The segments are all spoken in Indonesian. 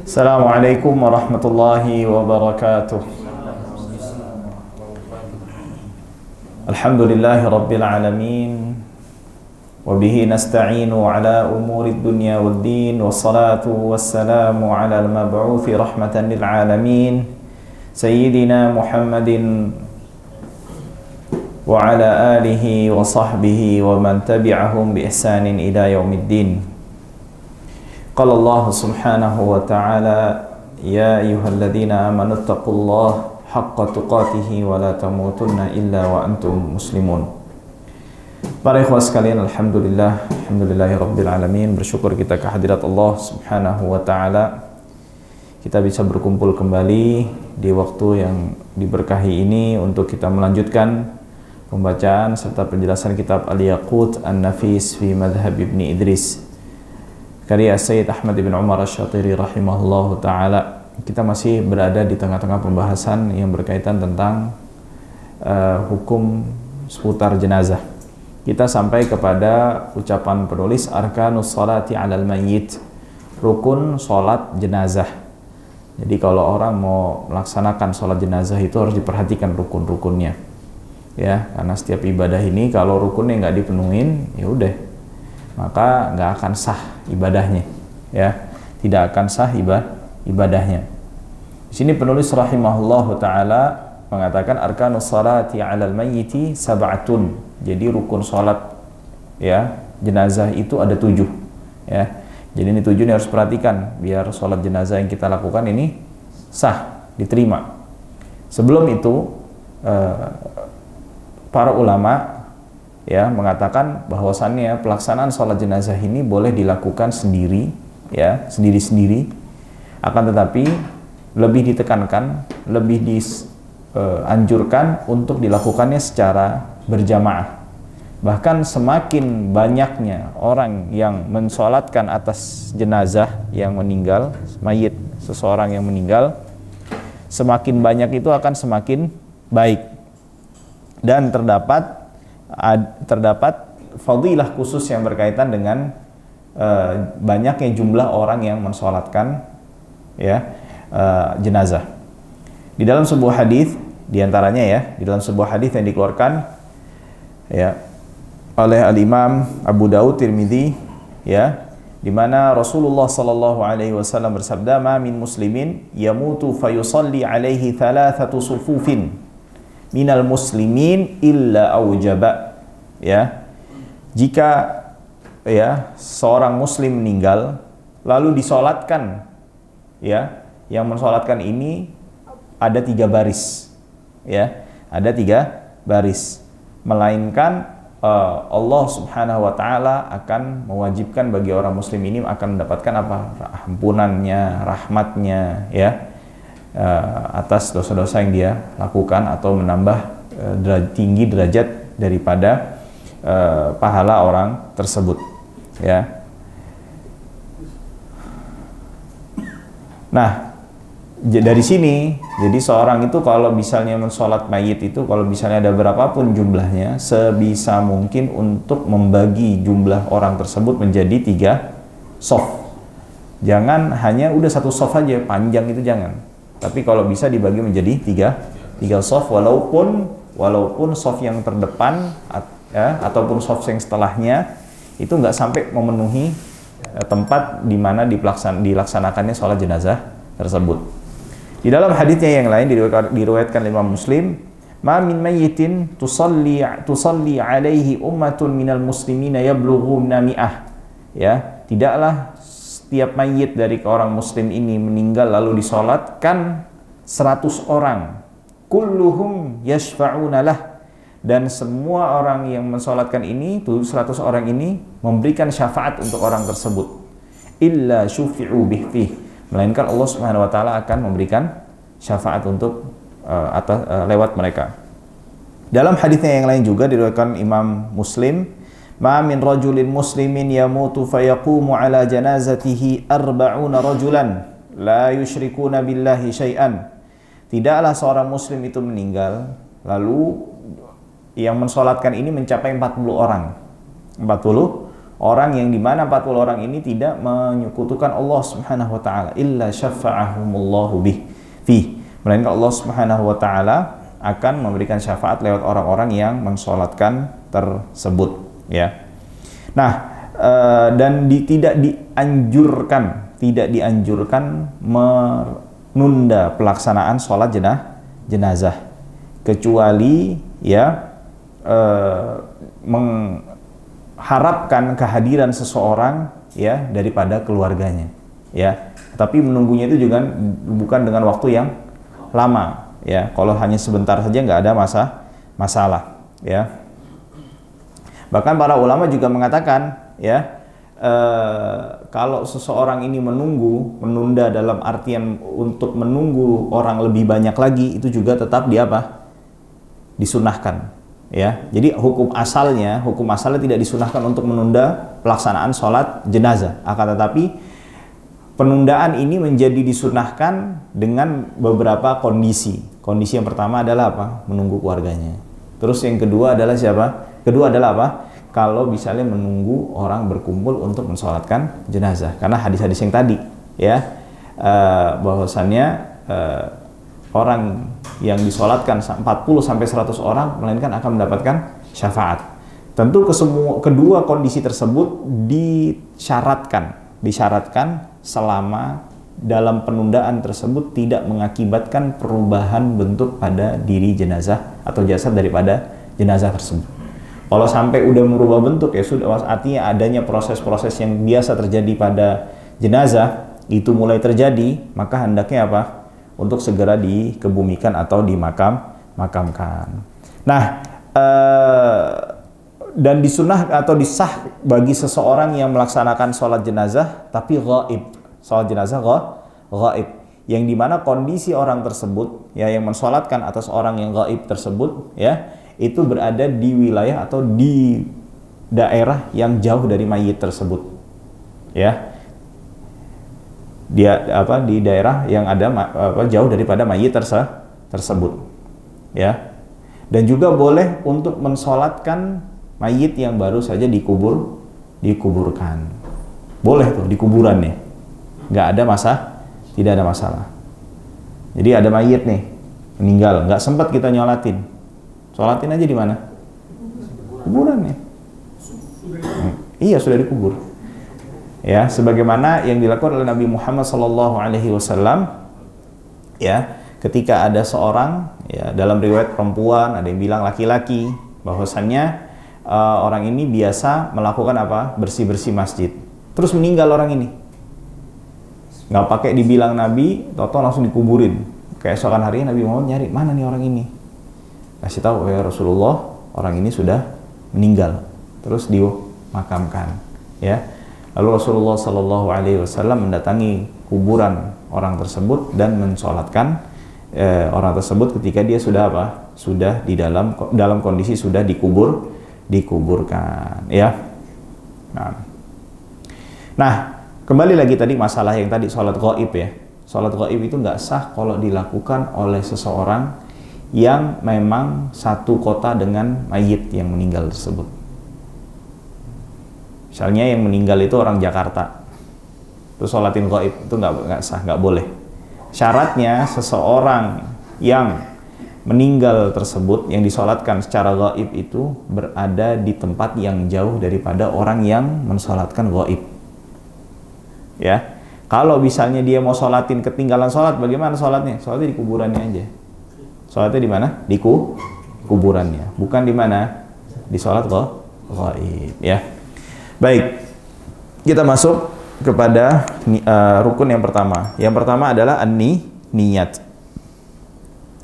Assalamualaikum warahmatullahi wabarakatuh. Alhamdulillahi rabbil alamin. Wabihi nasta'inu ala umuri dunya waddin. Wassalatu wassalamu ala al-mab'uthi rahmatan lil alamin, Sayyidina Muhammadin wa ala alihi wa sahbihi wa man tabi'ahum bi ihsanin ila yaumiddin. Qala Allah subhanahu wa ta'ala, ya ayyuhalladzina amanu taqullaha haqqa tuqatihi wa la tamutunna illa wa antum muslimun. Para ikhwah sekalian, alhamdulillahi rabbil alamin. Bersyukur kita kehadirat Allah subhanahu wa ta'ala, kita bisa berkumpul kembali di waktu yang diberkahi ini untuk kita melanjutkan pembacaan serta penjelasan kitab Al-Yaqut An-Nafis fi Madhhab Ibni Idris karya Sayyid Ahmad bin Umar Asy-Syatiri rahimahullahu ta'ala. Kita masih berada di tengah-tengah pembahasan yang berkaitan tentang hukum seputar jenazah. Kita sampai kepada ucapan penulis arkanus sholati 'alal mayyit, rukun sholat jenazah. Jadi kalau orang mau melaksanakan sholat jenazah itu harus diperhatikan rukun-rukunnya, ya, karena setiap ibadah ini kalau rukunnya nggak dipenuhin, ya udah, maka nggak akan sah ibadahnya, ya, tidak akan sah ibadahnya. Di sini penulis rahimahullahu ta'ala mengatakan arkanus salati 'alal mayyiti sab'atun. Jadi rukun salat, ya, jenazah itu ada 7, ya. Jadi ini 7 ini harus perhatikan biar salat jenazah yang kita lakukan ini sah, diterima. Sebelum itu para ulama, ya, mengatakan bahwasannya pelaksanaan sholat jenazah ini boleh dilakukan sendiri, ya, sendiri-sendiri. Akan tetapi lebih ditekankan, lebih dianjurkan untuk dilakukannya secara berjamaah. Bahkan semakin banyaknya orang yang mensolatkan atas jenazah yang meninggal, mayit seseorang yang meninggal, semakin banyak itu akan semakin baik. Dan terdapat fadilah khusus yang berkaitan dengan banyaknya jumlah orang yang mensolatkan, ya, jenazah. Di dalam sebuah hadis, diantaranya, ya, di dalam sebuah hadis yang dikeluarkan, ya, oleh Al-Imam Abu Daud Tirmidzi, ya, di mana Rasulullah sallallahu alaihi wasallam bersabda, "Ma min muslimin yamutu fayusalli alaihi thalathatu sufufin minal muslimin illa aujaba." Ya, jika, ya, seorang muslim meninggal lalu disolatkan, ya, yang mensolatkan ini ada 3 baris, ya, ada 3 baris, melainkan Allah subhanahu wa ta'ala akan mewajibkan bagi orang muslim ini akan mendapatkan apa? Ampunannya, rahmatnya, ya, atas dosa-dosa yang dia lakukan, atau menambah tinggi derajat daripada pahala orang tersebut, ya. Nah, dari sini jadi seorang itu kalau misalnya mensolat mayit itu, kalau misalnya ada berapapun jumlahnya, sebisa mungkin untuk membagi jumlah orang tersebut menjadi 3 sof. Jangan hanya udah 1 sof aja, panjang itu jangan. Tapi kalau bisa dibagi menjadi 3 sof, walaupun sof yang terdepan, ya, ataupun sof yang setelahnya itu nggak sampai memenuhi tempat di mana dilaksanakannya sholat jenazah tersebut. Di dalam hadisnya yang lain diriwayatkan Imam Muslim, "Ma min mayyitin tusalli alaihi ummatun minal muslimina yablughuna mi'ah." Ya, tidaklah setiap mayit dari orang muslim ini meninggal lalu disolatkan 100 orang, kulluhum yashfa'una lah, dan semua orang yang mensolatkan ini, 100 orang ini memberikan syafaat untuk orang tersebut, illa syufi'u bihfih, melainkan Allah subhanahu wa ta'ala akan memberikan syafaat untuk lewat mereka. Dalam hadisnya yang lain juga diriwayatkan Imam Muslim, "Ma min rajulin muslimin yamutu fayaqumu ala janazatihi arba'una rajulan la yusyrikuna billahi syai'an." Tidaklah seorang muslim itu meninggal lalu yang mensolatkan ini mencapai 40 orang. 40 orang yang dimana 40 orang ini tidak menyekutukan Allah Subhanahu wa taala, illa syafa'ahumullahu fi, melainkan Allah Subhanahu wa taala akan memberikan syafaat lewat orang-orang yang mensolatkan tersebut, ya. Nah, dan tidak dianjurkan menunda pelaksanaan sholat jenazah, kecuali ya mengharapkan kehadiran seseorang ya daripada keluarganya, ya. Tapi menunggunya itu juga bukan dengan waktu yang lama, ya. Kalau hanya sebentar saja nggak ada masalah, ya. Bahkan para ulama juga mengatakan, ya, kalau seseorang ini menunda dalam artian untuk menunggu orang lebih banyak lagi, itu juga tetap disunahkan, ya. Jadi hukum asalnya tidak disunahkan untuk menunda pelaksanaan sholat jenazah, akan tetapi penundaan ini menjadi disunahkan dengan beberapa kondisi. Kondisi yang pertama adalah apa? Menunggu keluarganya. Terus yang kedua adalah siapa? Kedua adalah apa? Kalau misalnya menunggu orang berkumpul untuk mensolatkan jenazah. Karena hadis-hadis yang tadi, ya, bahwasannya orang yang disolatkan 40 sampai 100 orang melainkan akan mendapatkan syafaat. Tentu kedua kondisi tersebut disyaratkan selama dalam penundaan tersebut tidak mengakibatkan perubahan bentuk pada diri jenazah atau jasad daripada jenazah tersebut. Kalau sampai udah merubah bentuk, ya sudah, artinya adanya proses-proses yang biasa terjadi pada jenazah itu mulai terjadi, maka hendaknya apa? Untuk segera dikebumikan atau dimakamkan. Nah, dan disunah atau disah bagi seseorang yang melaksanakan sholat jenazah tapi ghaib, sholat jenazah ghaib, yang dimana kondisi orang tersebut, ya, yang mensolatkan atas orang yang ghaib tersebut, ya, itu berada di wilayah atau di daerah yang jauh dari mayit tersebut, ya. Dia di daerah yang ada jauh daripada mayit tersebut, ya. Dan juga boleh untuk mensolatkan mayit yang baru saja dikuburkan. Boleh tuh di kuburannya. Tidak ada masalah. Jadi ada mayit nih, meninggal, nggak sempat kita nyolatin. Sholatin aja di mana? Kuburannya. Iya, sudah dikubur. Ya, sebagaimana yang dilakukan oleh Nabi Muhammad SAW, ya, ketika ada seorang, ya, dalam riwayat perempuan, ada yang bilang laki-laki, bahwasannya orang ini biasa melakukan apa? Bersih-bersih masjid. Terus meninggal orang ini. Nggak pakai dibilang Nabi, toto langsung dikuburin. Keesokan harinya Nabi Muhammad nyari, mana nih orang ini? Kasih tahu, ya Rasulullah, orang ini sudah meninggal, terus dimakamkan, ya. Lalu Rasulullah SAW mendatangi kuburan orang tersebut dan mensolatkan orang tersebut ketika dia sudah sudah di dalam kondisi sudah dikuburkan, ya. Nah, kembali lagi tadi masalah yang tadi sholat ghaib, ya. Sholat ghaib itu nggak sah kalau dilakukan oleh seseorang yang memang satu kota dengan mayit yang meninggal tersebut. Misalnya yang meninggal itu orang Jakarta, terus sholatin ghaib, itu nggak sah, nggak boleh. Syaratnya seseorang yang meninggal tersebut yang disolatkan secara ghaib itu berada di tempat yang jauh daripada orang yang mensolatkan ghaib, ya. Kalau misalnya dia mau sholatin ketinggalan sholat, bagaimana sholatnya? Sholatnya di kuburannya aja. Sholatnya di mana? Di kuburannya, bukan di mana? Di sholat ghaib, ya. Baik, kita masuk kepada rukun yang pertama. Yang pertama adalah niat,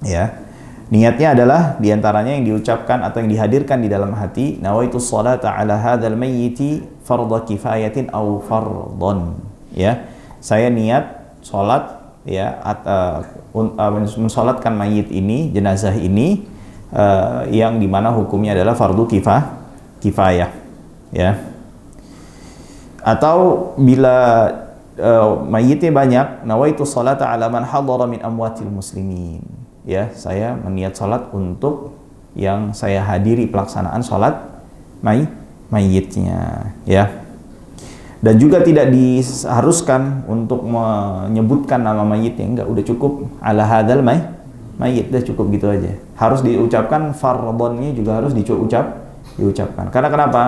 ya. Niatnya adalah diantaranya yang diucapkan atau yang dihadirkan di dalam hati. Nawaitu sholata ala hadzal mayyiti fardhu kifayatin aw fardhon, ya. Saya niat sholat, ya, mensolatkan mayit ini, jenazah ini, yang dimana hukumnya adalah fardu kifayah, ya. Atau bila mayitnya banyak, nawaitu sholata ala man hadara min amwatil muslimin, ya, saya meniat sholat untuk yang saya hadiri pelaksanaan sholat mayitnya, ya. Dan juga tidak diharuskan untuk menyebutkan nama mayitnya, enggak, udah cukup ala hadzal mayit, udah cukup gitu aja. Harus diucapkan fardhonnya juga harus diucapkan. Karena kenapa?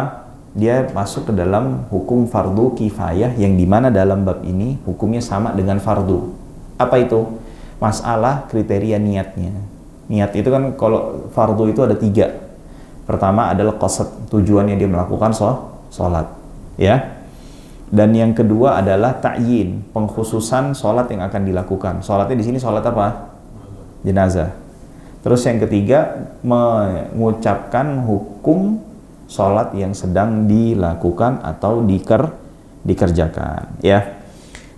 Dia masuk ke dalam hukum fardu kifayah yang dimana dalam bab ini hukumnya sama dengan fardu. Apa itu? Masalah kriteria niatnya. Niat itu kan kalau fardu itu ada 3. Pertama adalah qasad, tujuannya dia melakukan sholat, ya. Dan yang kedua adalah ta'yin, pengkhususan sholat yang akan dilakukan. Sholatnya di sini sholat apa? Jenazah. Terus yang ketiga, mengucapkan hukum sholat yang sedang dilakukan atau dikerjakan, ya.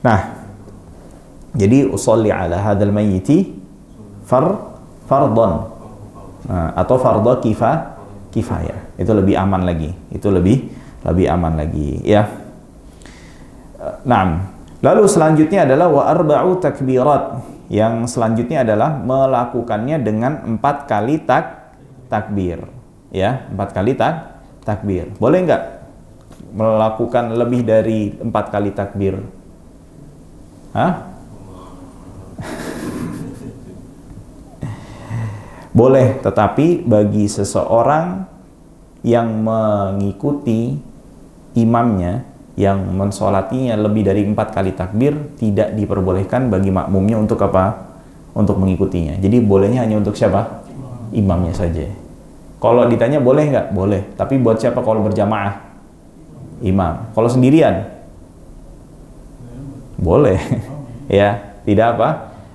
Nah, jadi usolli ala hadzal mayyiti fardhon, atau fardhu kifayah. Itu lebih aman lagi. Itu lebih aman lagi, ya. Naam. Lalu selanjutnya adalah wa arba'u takbirat. Yang selanjutnya adalah melakukannya dengan 4 kali takbir. Ya, 4 kali takbir. Boleh nggak melakukan lebih dari 4 kali takbir? Hah? Boleh, tetapi bagi seseorang yang mengikuti imamnya, yang mensolatinya lebih dari 4 kali takbir, tidak diperbolehkan bagi makmumnya untuk apa? Untuk mengikutinya. Jadi bolehnya hanya untuk siapa? Imamnya saja. Kalau ditanya boleh nggak? Boleh. Tapi buat siapa kalau berjamaah? Imam. Kalau sendirian? Boleh. Ya, tidak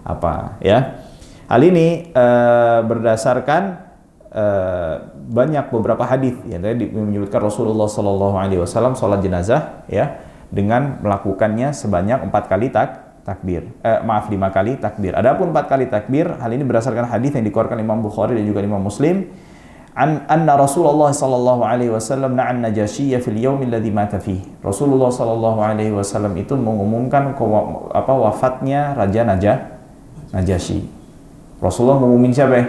apa, ya. Hal ini berdasarkan banyak beberapa hadis yang tadi menyebutkan Rasulullah Shallallahu Alaihi Wasallam sholat jenazah, ya, dengan melakukannya sebanyak 4 kali takbir. 5 kali takbir. Adapun 4 kali takbir, hal ini berdasarkan hadis yang dikeluarkan Imam Bukhari dan juga Imam Muslim. Anna Rasulullah Shallallahu Alaihi Wasallam na'an Najashiyya fil yaumil ladzi mata fihi. Rasulullah Shallallahu Alaihi Wasallam itu mengumumkan wafatnya Raja Najasyi. Rasulullah ngumumin siapa ya?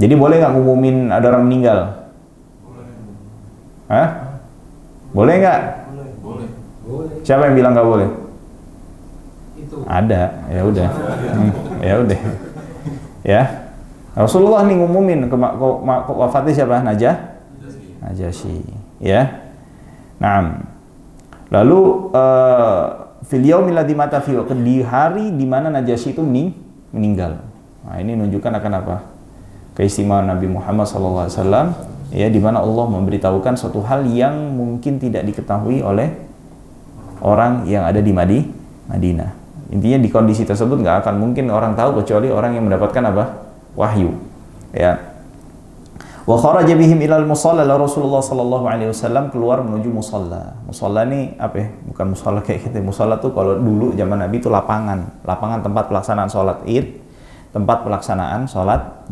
Jadi boleh nggak ngumumin ada orang meninggal? Hah? Boleh nggak? Boleh. Siapa yang bilang nggak boleh? Itu. Ada. Ya udah. Ya udah. Ya. Rasulullah nih ngumumin wafatnya siapa? Najasyi. Ya. Naam. Lalu fil yaumil ladzi mata fihi, di hari di mana Najasyi itu meninggal. Nah, ini menunjukkan akan apa? Keistimewaan Nabi Muhammad SAW, ya, di mana Allah memberitahukan suatu hal yang mungkin tidak diketahui oleh orang yang ada di Madinah. Intinya di kondisi tersebut nggak akan mungkin orang tahu kecuali orang yang mendapatkan apa? Wahyu. Ya. Wa kharaja bihim ilal musalla, Rasulullah sallallahu alaihi wasallam keluar menuju musalla. Musalla ini apa ya? Bukan musalla kayak kita. Musalla tuh kalau dulu zaman Nabi itu lapangan tempat pelaksanaan sholat Id, tempat pelaksanaan sholat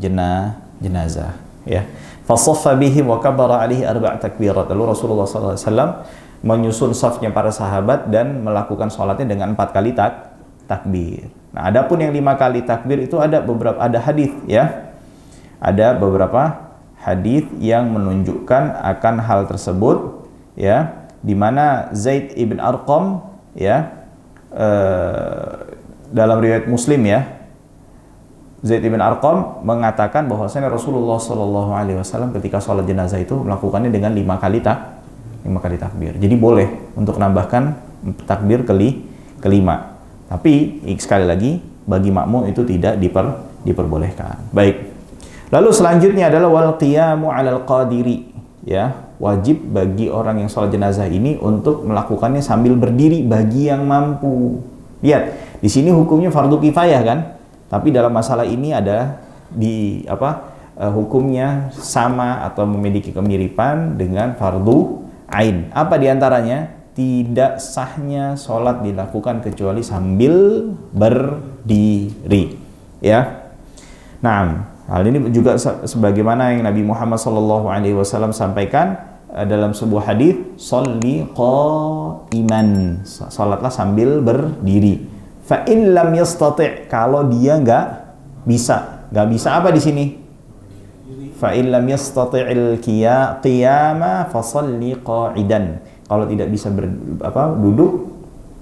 jenazah, ya. Fasaffa bihim wa kabbara alaihi 4 takbirat. Lalu Rasulullah sallallahu alaihi wasallam menyusun safnya para sahabat dan melakukan sholatnya dengan 4 kali takbir. Nah, adapun yang 5 kali takbir itu ada hadis, ya. Ada beberapa hadis yang menunjukkan akan hal tersebut, ya, di mana Zaid ibn Arqam, ya, dalam riwayat Muslim, ya, Zaid ibn Arqam mengatakan bahwasanya Rasulullah Shallallahu Alaihi Wasallam ketika sholat jenazah itu melakukannya dengan 5 kali takbir. Jadi boleh untuk menambahkan takbir kelima. Tapi sekali lagi bagi makmum itu tidak diperbolehkan. Baik. Lalu selanjutnya adalah wal qiyamu 'alal qadiri, ya, wajib bagi orang yang sholat jenazah ini untuk melakukannya sambil berdiri bagi yang mampu. Lihat, di sini hukumnya fardu kifayah kan? Tapi dalam masalah ini ada hukumnya sama atau memiliki kemiripan dengan fardu ain. Apa diantaranya? Tidak sahnya sholat dilakukan kecuali sambil berdiri, ya. Nah, hal ini juga sebagaimana yang Nabi Muhammad SAW sampaikan dalam sebuah hadis, sholli qa'iman, salatlah sambil berdiri. Fa in lam yastati', kalau dia nggak bisa apa di sini? fa in lam yastati'il qiyama fasalli qa'idan. Kalau tidak bisa duduk,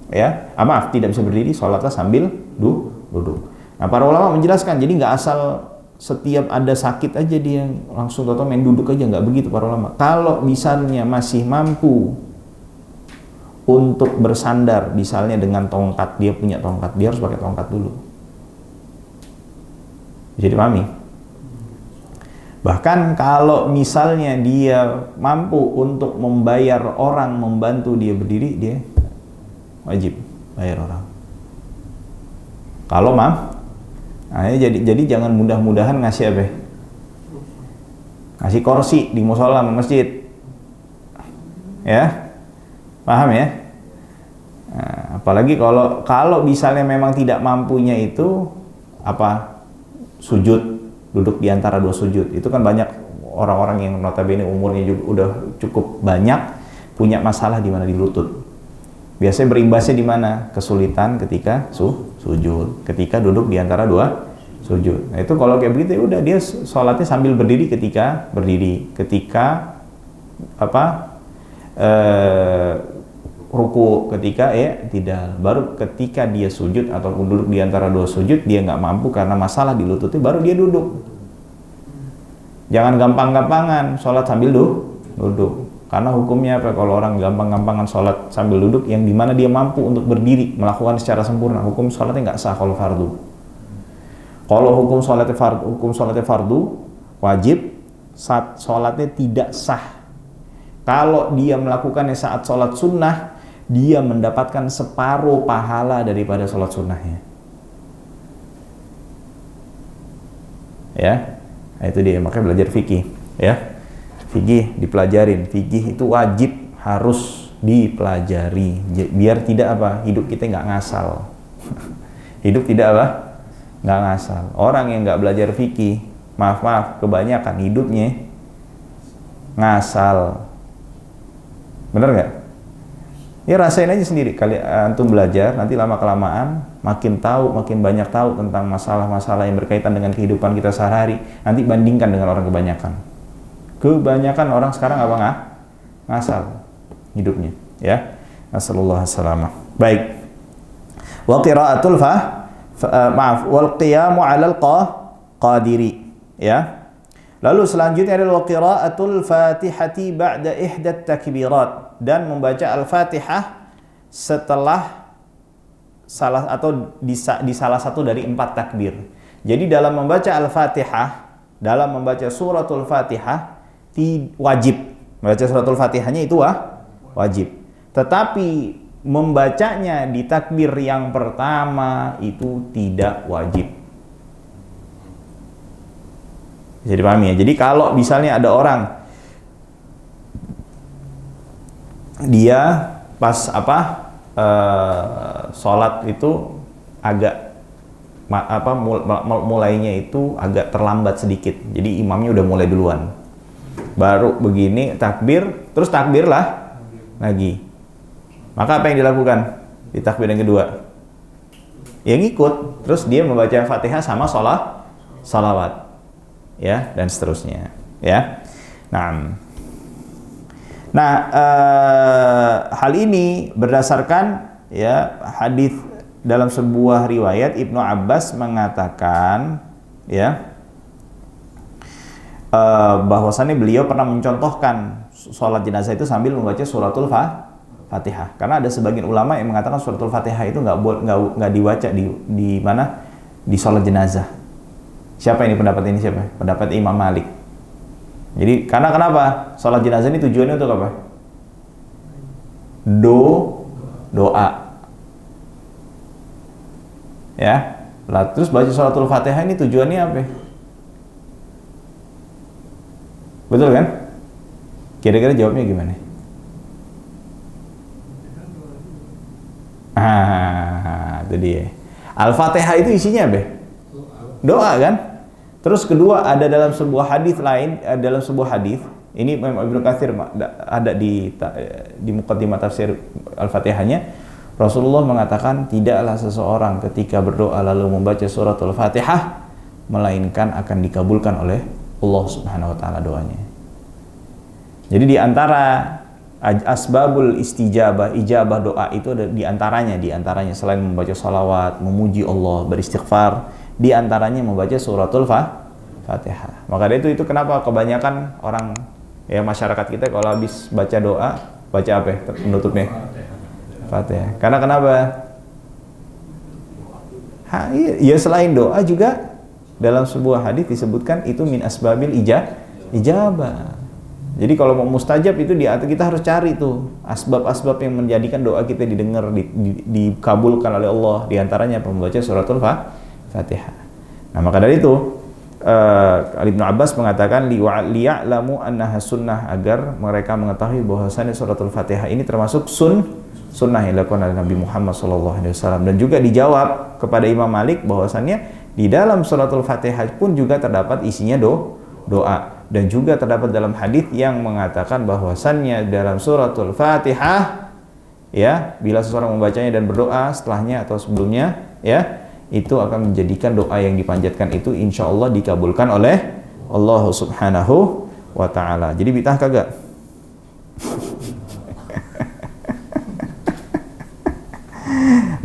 ya, maaf, tidak bisa berdiri, sholatlah sambil duduk. Nah, para ulama menjelaskan, jadi nggak asal setiap ada sakit aja dia langsung atau main duduk aja, nggak begitu para ulama. Kalau misalnya masih mampu untuk bersandar, misalnya dengan tongkat, dia punya tongkat, dia harus pakai tongkat dulu. Bisa dipahami? Bahkan kalau misalnya dia mampu untuk membayar orang membantu dia berdiri, dia wajib bayar orang. Kalau jadi jangan mudah-mudahan ngasih apa? Ngasih kursi di musola masjid. Ya? Paham ya? Nah, apalagi kalau misalnya memang tidak mampunya itu sujud, duduk di antara dua sujud. Itu kan banyak orang-orang yang notabene umurnya juga udah cukup banyak punya masalah di mana di lutut. Biasanya berimbasnya di mana? Kesulitan ketika sujud, ketika duduk di antara dua sujud. Nah, itu kalau kayak begitu udah dia sholatnya sambil berdiri ketika ruku, ketika tidak, baru ketika dia sujud ataupun duduk di antara dua sujud dia nggak mampu karena masalah di lututnya, baru dia duduk. Jangan gampang-gampangan sholat sambil duduk, karena hukumnya apa? Kalau orang gampang-gampangan sholat sambil duduk, yang dimana dia mampu untuk berdiri melakukan secara sempurna, hukum sholatnya nggak sah kalau fardu. Kalau hukum sholatnya fardu wajib, saat sholatnya tidak sah. Kalau dia melakukannya saat sholat sunnah, dia mendapatkan separuh pahala daripada sholat sunnahnya. Ya, nah, itu dia, makanya belajar fikih. Ya, fikih dipelajarin. Fikih itu wajib, harus dipelajari. Biar tidak hidup kita nggak ngasal. Hidup tidak nggak ngasal. Orang yang nggak belajar fikih, maaf, kebanyakan hidupnya ngasal. Bener nggak? Ya rasain aja sendiri. Kali antum belajar, nanti lama-kelamaan makin banyak tahu tentang masalah-masalah yang berkaitan dengan kehidupan kita sehari-hari. Nanti bandingkan dengan orang kebanyakan. Kebanyakan orang sekarang ngasal hidupnya. Ya, nasallallahu salamah. Baik. Wa qiraatul wal qiyamu 'alal qadiri. Ya. Lalu selanjutnya adalah qiraatul Fatihati ba'da ihdat takbirat, dan membaca Al-Fatihah setelah di salah satu dari 4 takbir. Jadi dalam membaca Al-Fatihah, dalam membaca suratul Fatihah wajib. Membaca suratul Fatihahnya itu wajib. Tetapi membacanya di takbir yang pertama itu tidak wajib. Bisa dipahami ya. Jadi kalau misalnya ada orang dia pas sholat itu agak mulainya itu agak terlambat sedikit. Jadi imamnya udah mulai duluan. Baru begini takbir, terus takbir lah lagi. Maka apa yang dilakukan di takbir yang kedua? Ya ngikut, terus dia membaca Fatihah sama salawat. Ya, dan seterusnya, ya. Hal ini berdasarkan hadis dalam sebuah riwayat Ibnu Abbas mengatakan bahwasannya beliau pernah mencontohkan sholat jenazah itu sambil membaca suratul Fatihah. Karena ada sebagian ulama yang mengatakan suratul Fatihah itu nggak dibaca di mana, di sholat jenazah. Siapa ini pendapat ini? Siapa? Pendapat Imam Malik. Jadi karena kenapa? Sholat jenazah ini tujuannya untuk apa? Doa. Ya. Terus baca sholatul Fatihah ini tujuannya apa? Betul kan? Kira-kira jawabnya gimana? Itu dia. Al-Fatihah itu isinya apa? Doa kan? Terus kedua, ada dalam sebuah hadis lain, dalam sebuah hadis ini Ibnu Katsir ada di muqaddimah tafsir Al-Fatihahnya, Rasulullah mengatakan tidaklah seseorang ketika berdoa lalu membaca suratul Fatihah melainkan akan dikabulkan oleh Allah Subhanahu wa taala doanya. Jadi di antara asbabul istijabah, ijabah doa itu ada di antaranya selain membaca salawat, memuji Allah, beristighfar, di antaranya membaca suratul Fatihah. Maka dari itu kenapa kebanyakan orang ya masyarakat kita kalau habis baca doa, baca apa ya penutupnya? Fatihah. Karena kenapa? Ya selain doa juga dalam sebuah hadis disebutkan itu min asbabil ijabah. Jadi kalau mau mustajab itu kita harus cari tuh asbab-asbab yang menjadikan doa kita didengar, dikabulkan oleh Allah. Di antaranya membaca suratul Fatihah. Nah maka dari itu Ibnu Abbas mengatakan liya'lamu annaha sunnah, agar mereka mengetahui bahwasanya suratul Fatihah ini termasuk sunnah yang dilakukan oleh Nabi Muhammad SAW. Dan juga dijawab kepada Imam Malik bahwasannya di dalam suratul Fatihah pun juga terdapat isinya doa. Dan juga terdapat dalam hadis yang mengatakan bahwasannya dalam suratul Fatihah ya, bila seseorang membacanya dan berdoa setelahnya atau sebelumnya ya, itu akan menjadikan doa yang dipanjatkan itu insya Allah dikabulkan oleh Allah Subhanahu wa ta'ala. Jadi bid'ah kagak?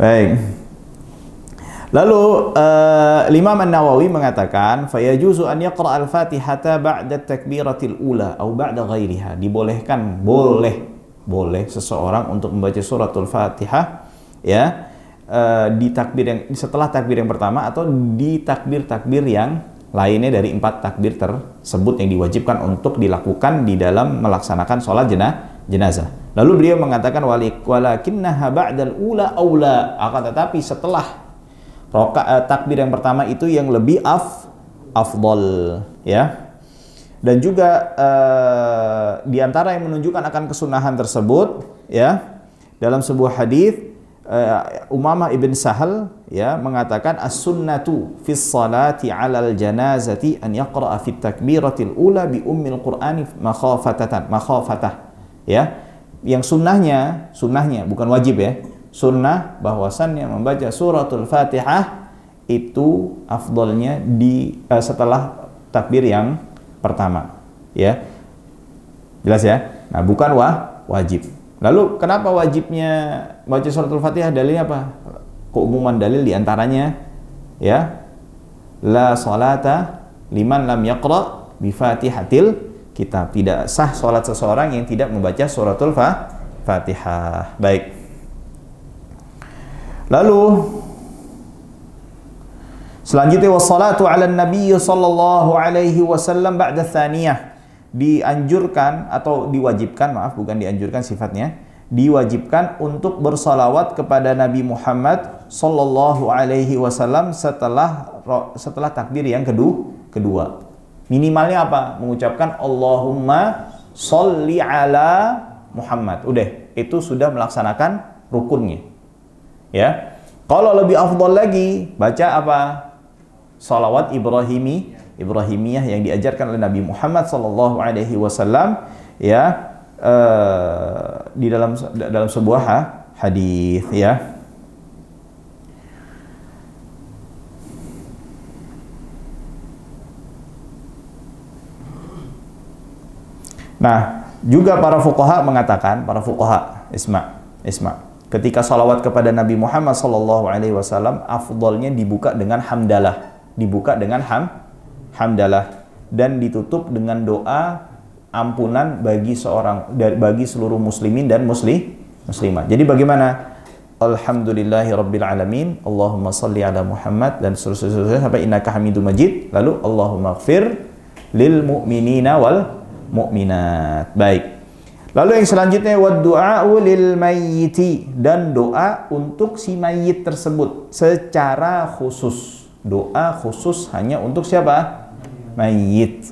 Baik. Lalu Imam An-Nawawi mengatakan fayajuzu an yaqra al-Fatihata ba'da takbiratil ula atau ba'da ghairiha. Dibolehkan, boleh seseorang untuk membaca suratul Fatihah ya di takbir yang setelah takbir yang pertama atau di takbir-takbir yang lainnya dari 4 takbir tersebut yang diwajibkan untuk dilakukan di dalam melaksanakan sholat jenazah. Lalu beliau mengatakan walakinnaha ba'dal ula aula, akan tetapi setelah takbir yang pertama itu yang lebih afdal ya. Dan juga di antara yang menunjukkan akan kesunahan tersebut ya, dalam sebuah hadis Umamah ibn Sahal ya mengatakan as-sunnatu fis salati 'alal janazati an yaqra'a fit takbiratil ula bi ummil qur'ani makhafatah ya. Yang sunnahnya bukan wajib ya, sunnah bahwasannya membaca suratul Fatihah itu afdalnya setelah takbir yang pertama ya, jelas ya. Nah bukan wajib. Lalu kenapa wajibnya baca suratul Fatihah? Dalilnya apa? Keumuman dalil diantaranya ya, la salata liman lam yaqra bi fatihatil kitab. Tidak sah salat seseorang yang tidak membaca suratul Fatihah. Baik. Lalu selanjutnya wassalatu ala nabi sallallahu alaihi wasallam ba'da tsaniyah. Dianjurkan atau diwajibkan, bukan dianjurkan sifatnya, diwajibkan untuk bersalawat kepada Nabi Muhammad sallallahu alaihi wasallam setelah takbir yang kedua. Minimalnya apa? Mengucapkan Allahumma sholli ala Muhammad. Udah, itu sudah melaksanakan rukunnya. Ya. Kalau lebih afdal lagi, baca apa? Salawat Ibrahimiyah yang diajarkan oleh Nabi Muhammad sallallahu alaihi wasallam ya, di dalam sebuah hadis ya. Nah, juga para fuqaha mengatakan, isma, ketika salawat kepada Nabi Muhammad sallallahu alaihi wasallam afdalnya dibuka dengan hamdalah, hamdalah dan ditutup dengan doa ampunan bagi seluruh muslimin dan muslimat. Jadi bagaimana? Alhamdulillahi rabbil alamin, Allahumma salli ala Muhammad, dan seterusnya sampai innaka hamidum majid. Lalu Allahumma ighfir lil mu'minina wal mu'minat. Baik. Lalu yang selanjutnya waddu'a'u lil mayyiti, dan doa untuk si mayit tersebut secara khusus. Doa khusus hanya untuk siapa? Mayit.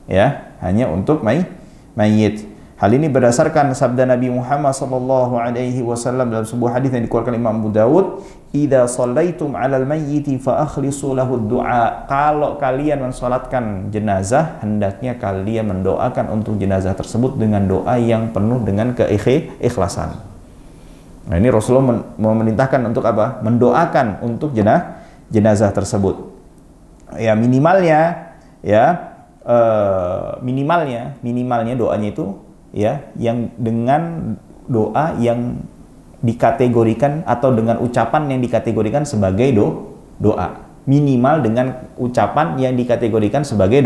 Ya, hanya untuk mayit. Hal ini berdasarkan sabda Nabi Muhammad sallallahu alaihi wasallam dalam sebuah hadis yang dikeluarkan Imam Abu Dawud, "Idza shallaitum 'alal mayyiti fa akhlisu lahu du'a." Kalau kalian mensalatkan jenazah, hendaknya kalian mendoakan untuk jenazah tersebut dengan doa yang penuh dengan keikhlasan. Nah, ini Rasulullah memerintahkan untuk apa? Mendoakan untuk jenazah tersebut. Ya, minimalnya ya minimalnya doanya itu ya yang dengan doa yang dikategorikan atau dengan ucapan yang dikategorikan sebagai doa. Minimal dengan ucapan yang dikategorikan sebagai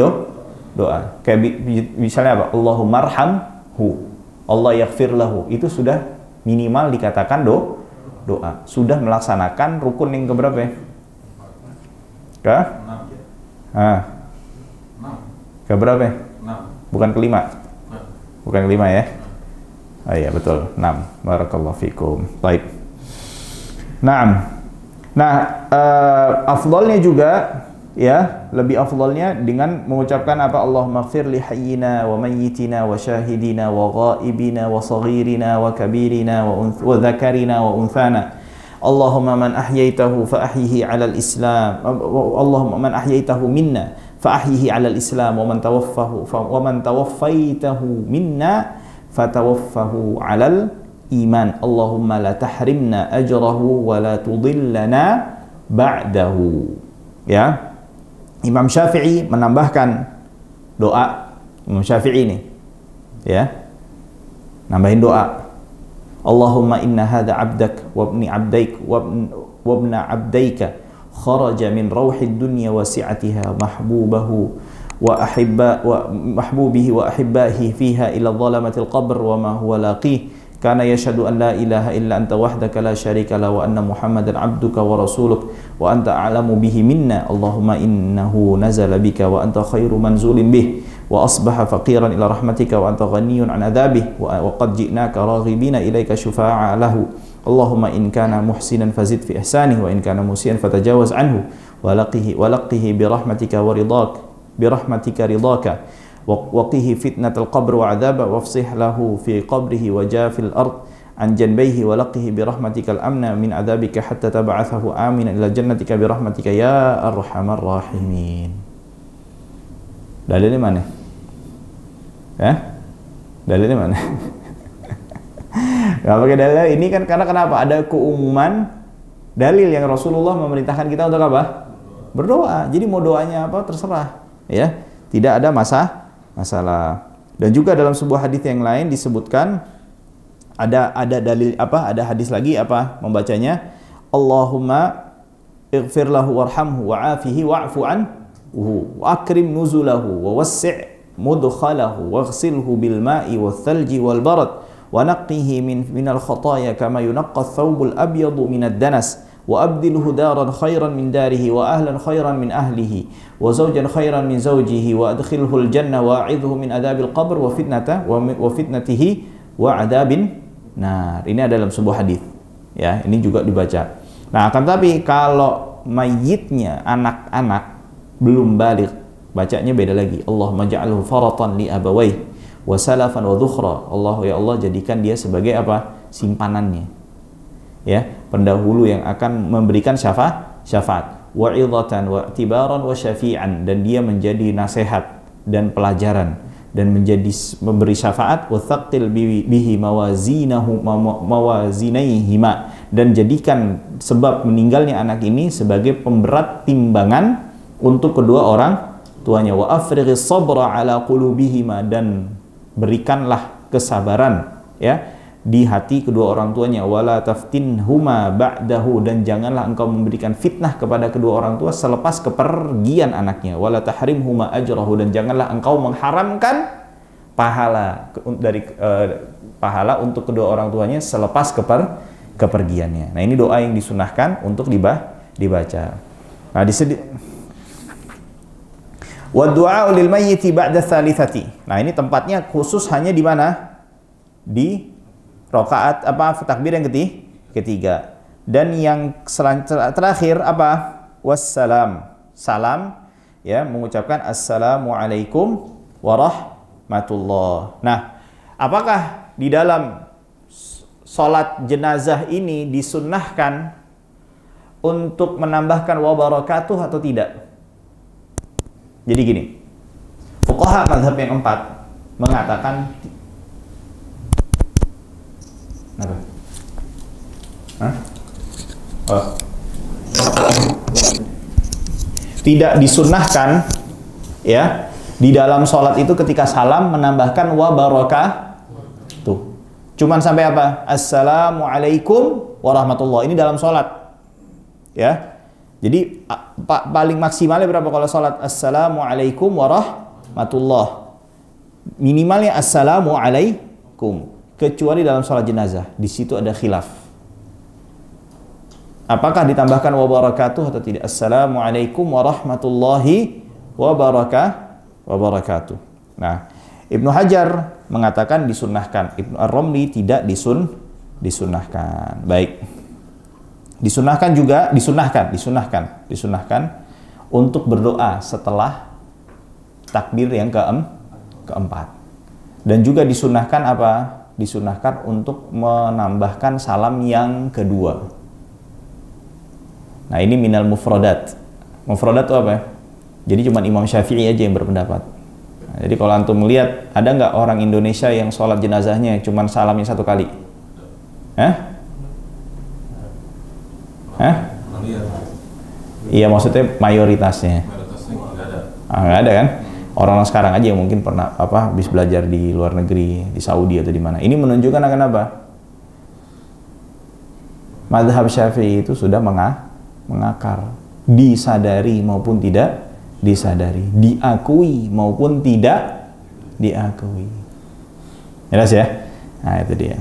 doa. Kayak misalnya apa? Allahumma arhamhu, Allah yaghfir lahu. Itu sudah minimal dikatakan doa. Sudah melaksanakan rukun yang keberapa ya? Keberapa ya? Bukan kelima. Bukan kelima ya? Oh iya betul. 6. Barakallahu fikum. Baik. Naam. Nah, afdalnya juga ya, lebih afdalnya dengan mengucapkan apa? Allahumma ighfir li hayyina wa mayyitina wa syahidina wa ghaibina wa saghirina wa kabirina wa dhakarina wa unthana. Allahumma man ahyaitahu fa ahyihi 'ala al-islam. Allahumma man ahyaitahu minna fa ahyihi 'ala al-islam wa man tawaffaitahu minna fatawaffahu 'alal iman. Allahumma la tahrimna ajrahu wa la tudillana ba'dahu. Ya. Imam Syafi'i menambahkan doa. Imam Syafi'i ini ya, nambahin doa. Allahumma inna hadha 'abdak wa ibni 'abdaik wa ibna 'abdaika kharaja min rauhid dunya wa si'atiha mahbubahu wa mahbubihi wa ahibbahi fiha ila dhalamatil qabr wa ma huwa laqih kana yashhadu an la ilaha illa anta wahdaka la syarika la wa anna muhammadan abduka wa rasuluk wa anta a'lamu bihi minna. Allahumma innahu nazala bika wa anta khairu manzulin bih wa asbaha faqiran ila rahmatika wa anta ghaniyun an adabih wa qad ji'naka raghibina ilaika syufa'a lahu. Allahumma in kana muhsinan fazid fi ihsanih wa in kana musian fatajawaz anhu wa laqihi bi rahmatika wa ridak birahmatika ridaka waqihi fitnatal qabr wa adaba wafsih lahu fi qabrihi wa jafil ard an janbayhi wa laqihi birahmatikal amna min adabika hatta tab'athahu aminan ila jannatika birahmatika ya arhamar rahimin. Dalilnya mana? Dalilnya mana? Gak pakai dalil ini kan karena kenapa? Ada keumuman dalil yang Rasulullah memerintahkan kita untuk apa? Berdoa. Jadi mau doanya apa terserah. Ya, tidak ada masalah. Dan juga dalam sebuah hadis yang lain disebutkan ada dalil apa? Ada hadis lagi apa membacanya? Allahumma ighfir lahu warhamhu wa'afihi wa'fu anhu wa akrim nuzulahu wa wassi' mudkhalahu waghsilhu bil ma'i wath thalji wal barad wa naqqihi minal khataaya kama yunqqa ath-thawbul abyadu minad danas wa abdilhu daran khairan min darihi wa ahlan khairan min ahlihi wa zawjan khairan min zawjihi wa adkhilhu al-jannah wa a'idhu min adabil qabr wa fitnatihi wa adabin nar. Ini ada dalam sebuah hadis. Ya, ini juga dibaca. Nah, akan tapi kalau mayitnya anak-anak belum balik, bacanya beda lagi. Allahumma ja'alhu faratan li abawayh wa salafan wa dhukhra. Allah ya Allah jadikan dia sebagai apa? Simpanannya. Ya, pendahulu yang akan memberikan syafaat wa idhatan wa i'tibaran wa syafi'an, dan dia menjadi nasihat dan pelajaran dan menjadi memberi syafaat wa thaqqil bihi mawazinaihima, dan jadikan sebab meninggalnya anak ini sebagai pemberat timbangan untuk kedua orang tuanya. Wa afrighis sabra ala qulubihima, dan berikanlah kesabaran ya di hati kedua orang tuanya. Wala taftinhuma ba'dahu, dan janganlah engkau memberikan fitnah kepada kedua orang tua selepas kepergian anaknya. Wala tahrimhuma ajrahu, dan janganlah engkau mengharamkan pahala pahala untuk kedua orang tuanya selepas kepergiannya. Nah, ini doa yang disunahkan untuk dibaca. Nah, wa du'a lil mayyiti ba'da tsalitsati. Nah, ini tempatnya khusus hanya di mana? Di rakaat apa? Takbir yang ketiga. Dan yang terakhir apa? Wassalam. Salam ya, mengucapkan assalamualaikum warahmatullah. Nah, apakah di dalam sholat jenazah ini disunnahkan untuk menambahkan wabarakatuh atau tidak? Jadi gini, fuqaha mazhab yang 4 mengatakan apa? Tidak disunnahkan ya Di dalam sholat itu ketika salam menambahkan wa barakatuh. Cuman sampai apa? Assalamualaikum warahmatullahi. Ini dalam sholat. Ya. Jadi paling maksimalnya berapa kalau sholat? Assalamualaikum warahmatullahi. Minimalnya assalamualaikum. Kecuali dalam sholat jenazah. Di situ ada khilaf. Apakah ditambahkan wa barakatuh atau tidak? Assalamualaikum warahmatullahi wabarakatuh. Nah, Ibnu Hajar mengatakan disunnahkan. Ibnu Ar-Romli tidak disunnahkan. Baik. Disunahkan untuk berdoa setelah takbir yang keempat. Dan juga disunahkan apa? Disunahkan untuk menambahkan salam yang kedua. Nah, ini minal mufradat. Mufradat itu apa? Jadi cuma Imam Syafi'i aja yang berpendapat. Nah, jadi kalau antum melihat, ada nggak orang Indonesia yang sholat jenazahnya cuma salamnya satu kali? Iya, maksudnya mayoritasnya. Nggak ada kan? Orang sekarang aja yang mungkin pernah habis belajar di luar negeri, di Saudi atau di mana. Ini menunjukkan akan apa? Mazhab Syafi'i itu sudah mengakar, disadari maupun tidak disadari, diakui maupun tidak diakui. Jelas ya? Nah, itu dia.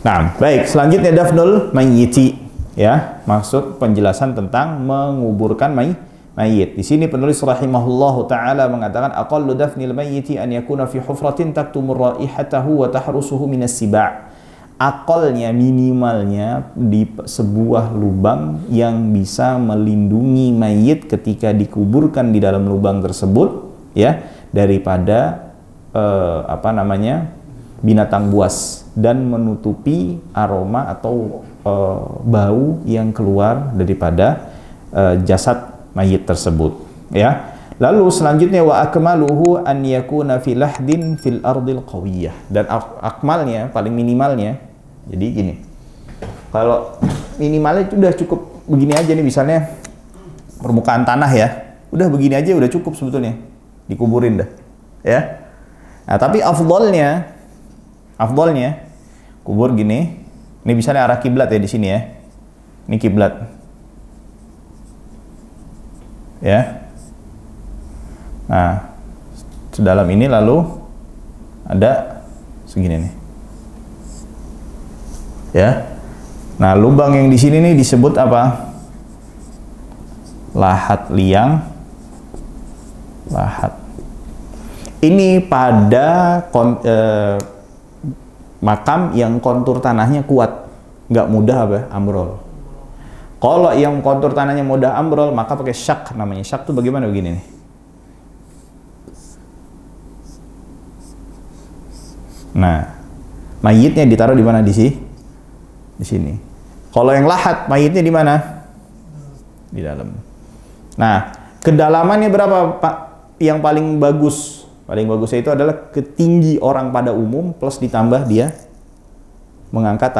Nah, baik, selanjutnya dafnul mayyiti, ya, maksud penjelasan tentang menguburkan mayit. Di sini penulis rahimahullahu taala mengatakan aqallu dafnil mayyiti an yakuna fi hufratin taktumur raihatahu wa tahrusuhu minas siba'. Aqalnya, minimalnya di sebuah lubang yang bisa melindungi mayit ketika dikuburkan di dalam lubang tersebut, ya, daripada binatang buas, dan menutupi aroma atau bau yang keluar daripada jasad mayit tersebut, ya. Lalu selanjutnya wa akmaluhu an yakuna fi lahdin fil ardil qawiyah. Dan akmalnya, paling minimalnya, jadi gini. Kalau minimalnya itu udah cukup begini aja nih, misalnya permukaan tanah ya. Udah begini aja udah cukup sebetulnya. Dikuburin dah, ya. Nah, tapi afdolnya kubur gini. Ini misalnya arah kiblat ya di sini ya. Ini kiblat. Ya. Nah, sedalam ini lalu ada segini nih. Ya. Nah, lubang yang di sini nih disebut apa? Lahat liang. Lahat. Ini pada makam yang kontur tanahnya kuat, nggak mudah ambrol. Kalau yang kontur tanahnya mudah ambrol, maka pakai syak namanya. Syak tuh bagaimana begini nih? Nah, mayitnya ditaruh di mana? Di sini. Kalau yang lahat, mayitnya di mana? Di dalam. Nah, kedalamannya berapa, Pak? Yang paling bagus. Paling bagusnya itu adalah ketinggi orang pada umum plus ditambah dia mengangkat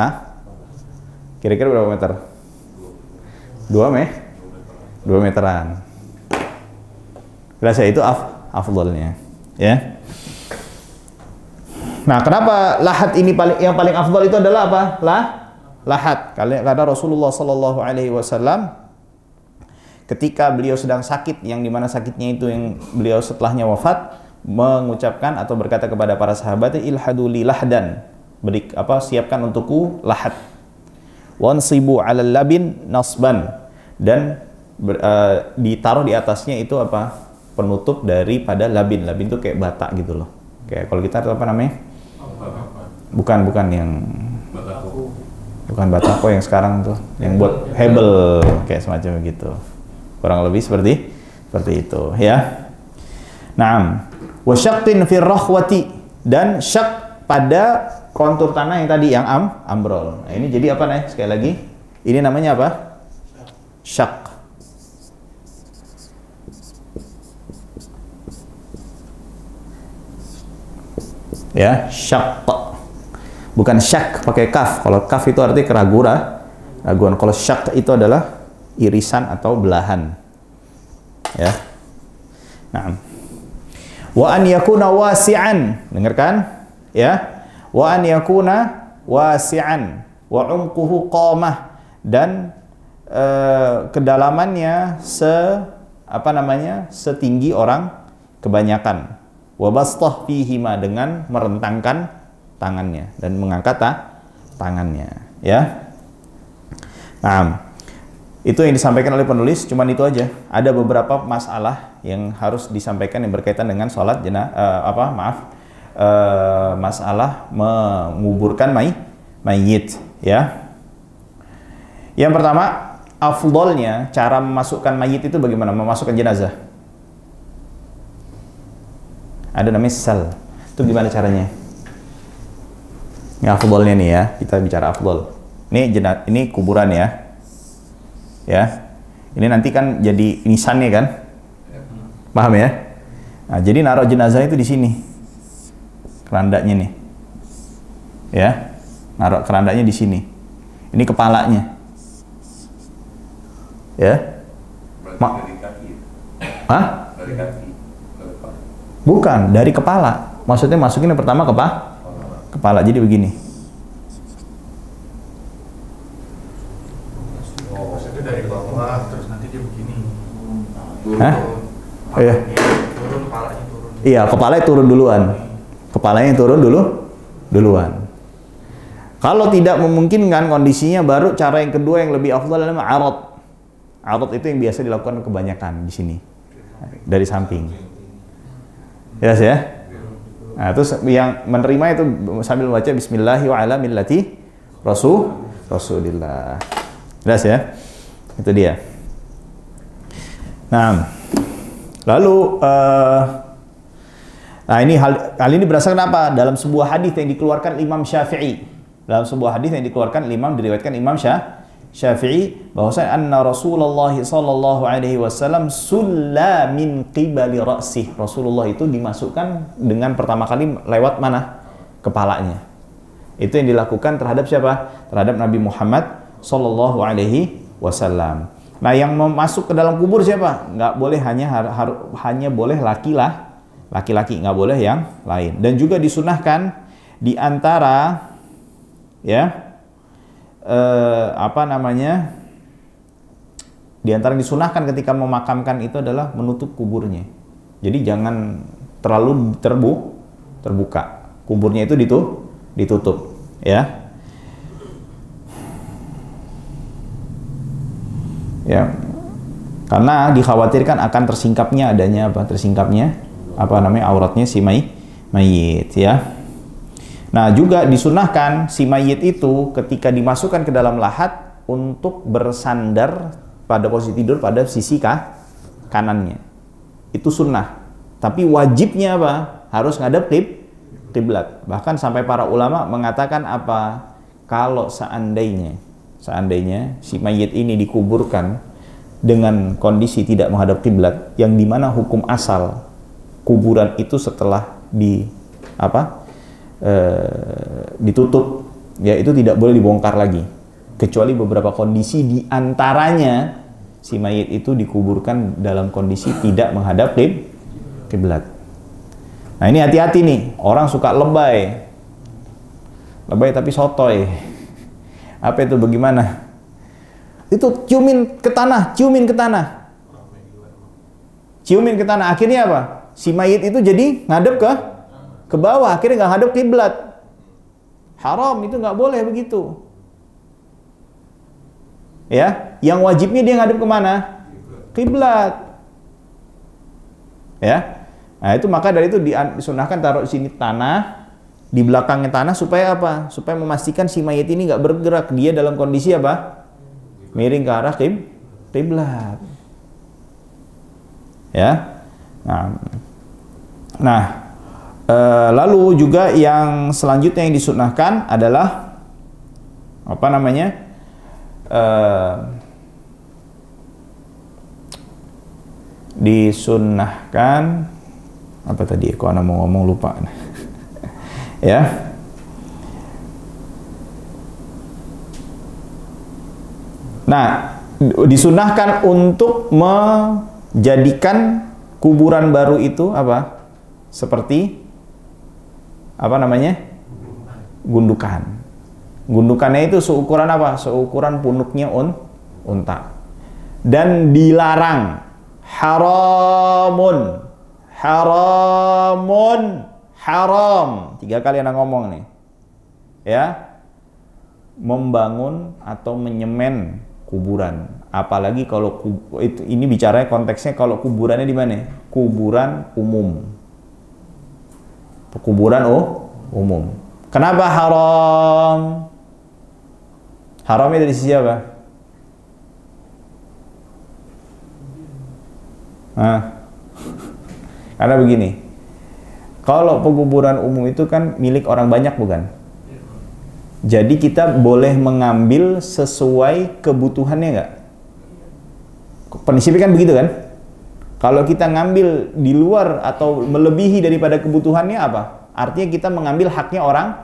kira-kira berapa meter? 2 meteran. Berasa itu afdalnya, ya. Nah, kenapa lahat ini yang paling afdal itu adalah apa? Lahat. Karena Rasulullah Shallallahu Alaihi Wasallam ketika beliau sedang sakit, yang dimana sakitnya itu yang beliau setelahnya wafat, mengucapkan atau berkata kepada para sahabatnya, ilhadu li lahdan, siapkan untukku lahat, wansibu alal labin nasban, dan ditaruh di atasnya itu apa? Penutup daripada labin. Labin itu kayak bata gitu loh. Kayak kalau kita apa namanya? Bukan yang bukan batako yang sekarang tuh, yang buat hebel kayak semacam gitu. Kurang lebih seperti itu, ya. Naam. Wa syaqqin fi rakhwati, dan syak pada kontur tanah yang tadi yang ambrol. Nah, ini jadi apa nih? Sekali lagi, ini namanya apa? Syak. Ya, syak. Bukan syak pakai kaf. Kalau kaf itu artinya keraguan. Kalau syak itu adalah irisan atau belahan. Ya. Nah. Wa an yakuna wasi'an. Dengarkan ya. Wa an yakuna wasi'an wa umquhu qamah, dan kedalamannya setinggi orang kebanyakan. Wa bastah fihima, dengan merentangkan tangannya dan mengangkat tangannya ya. Nah, itu yang disampaikan oleh penulis, cuman itu aja. Ada beberapa masalah yang harus disampaikan yang berkaitan dengan sholat masalah menguburkan mayit ya. Yang pertama, afdolnya cara memasukkan mayit itu bagaimana? Memasukkan jenazah. Ada namanya sal. Itu gimana caranya? Ini afdolnya nih ya, kita bicara afdol. Ini kuburan ya. Ya. Ini nanti kan jadi nisannya kan? Paham ya? Nah, jadi naruh jenazah itu di sini. Kerandanya nih. Ya. Naruh kerandanya di sini. Ini kepalanya. Ya. Dari kaki. Hah? Dari kaki. Bukan, dari kepala. Maksudnya masukin yang pertama kepala. Jadi begini. Maksudnya dari bawah terus nanti dia begini. Hah? Iya. Turun kepalanya turun. Iya, kepalanya turun duluan. Kepalanya turun duluan. Kalau tidak memungkinkan kondisinya, baru cara yang kedua yang lebih afdal adalah arad. Arad itu yang biasa dilakukan kebanyakan di sini. Dari samping. Jelas ya? Nah, terus yang menerima itu sambil baca bismillahi wa ala millati Rasulillah. Jelas ya? Itu dia. Nah, lalu nah ini hal ini berdasarkan apa? Dalam sebuah hadis yang dikeluarkan Imam Syafi'i. Dalam sebuah hadis yang dikeluarkan diriwayatkan Imam Syafi'i bahwasanya anna Rasulullah sallallahu alaihi wasallam sulla min qibali ra'sih. Rasulullah itu dimasukkan dengan pertama kali lewat mana? Kepalanya. Itu yang dilakukan terhadap siapa? Terhadap Nabi Muhammad sallallahu alaihi wasallam. Nah, yang masuk ke dalam kubur siapa? Nggak boleh hanya boleh laki-laki, nggak boleh yang lain. Dan juga disunahkan di antara ya di antara disunahkan ketika memakamkan itu adalah menutup kuburnya. Jadi jangan terlalu terbuka. Kuburnya itu ditutup ya. Ya. Karena dikhawatirkan akan tersingkapnya auratnya si mayit ya. Nah, juga disunahkan si mayit itu ketika dimasukkan ke dalam lahat untuk bersandar pada posisi tidur pada sisi kanannya. Itu sunnah. Tapi wajibnya apa? Harus ngadep kiblat. Bahkan sampai para ulama mengatakan apa? Kalau seandainya si mayit ini dikuburkan dengan kondisi tidak menghadap kiblat, yang dimana hukum asal kuburan itu setelah ditutup, ya itu tidak boleh dibongkar lagi, kecuali beberapa kondisi, di antaranya si mayit itu dikuburkan dalam kondisi tidak menghadap kiblat. Nah, ini hati-hati nih, orang suka lebay tapi sotoy. Apa itu, bagaimana? Itu ciumin ke tanah. Akhirnya apa? Si mayit itu jadi ngadep ke bawah, akhirnya nggak ngadep kiblat. Haram, itu nggak boleh begitu. Ya, yang wajibnya dia ngadep kemana? Kiblat. Ya, nah itu maka dari itu disunahkan taruh di sini tanah, di belakangnya tanah, supaya apa? Supaya memastikan si mayit ini nggak bergerak, dia dalam kondisi apa? Miring ke arah kiblat. Ya, nah. Lalu juga yang selanjutnya yang disunahkan adalah disunahkan apa tadi? Kok ana mau ngomong lupa. Ya. Nah, disunahkan untuk menjadikan kuburan baru itu apa? seperti apa namanya? Gundukan. Gundukannya itu seukuran apa? Seukuran punuknya unta. Dan dilarang, haramun, haramun, haram. 3 kali anak ngomong nih. Ya. Membangun atau menyemen kuburan. Apalagi kalau ini bicaranya konteksnya kalau kuburannya di mana? Kuburan umum. Kuburan umum. Kenapa haram? Haramnya dari sisi apa? Karena begini, kalau penguburan umum itu kan milik orang banyak, bukan? Jadi kita boleh mengambil sesuai kebutuhannya nggak? Prinsipnya kan begitu kan? Kalau kita ngambil di luar atau melebihi daripada kebutuhannya apa? Artinya kita mengambil haknya orang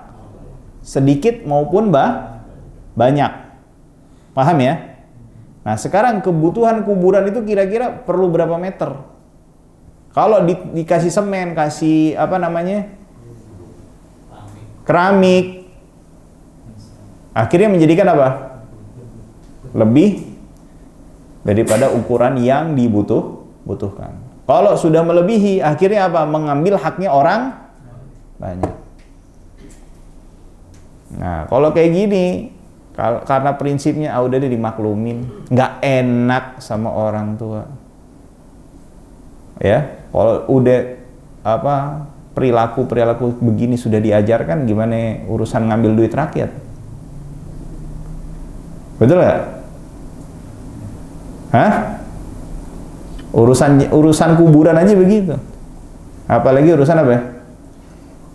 sedikit maupun banyak. Paham ya? Nah sekarang kebutuhan kuburan itu kira-kira perlu berapa meter? Kalau dikasih semen, kasih apa namanya? Keramik, akhirnya menjadikan apa? Lebih daripada ukuran yang dibutuhkan. Kalau sudah melebihi, akhirnya apa? Mengambil haknya orang banyak. Nah, kalau kayak gini, karena prinsipnya udah dimaklumin, nggak enak sama orang tua. Ya, kalau udah apa perilaku begini sudah diajarkan, gimana urusan ngambil duit rakyat? Betul nggak? Hah? Urusan kuburan aja begitu. Apalagi urusan apa?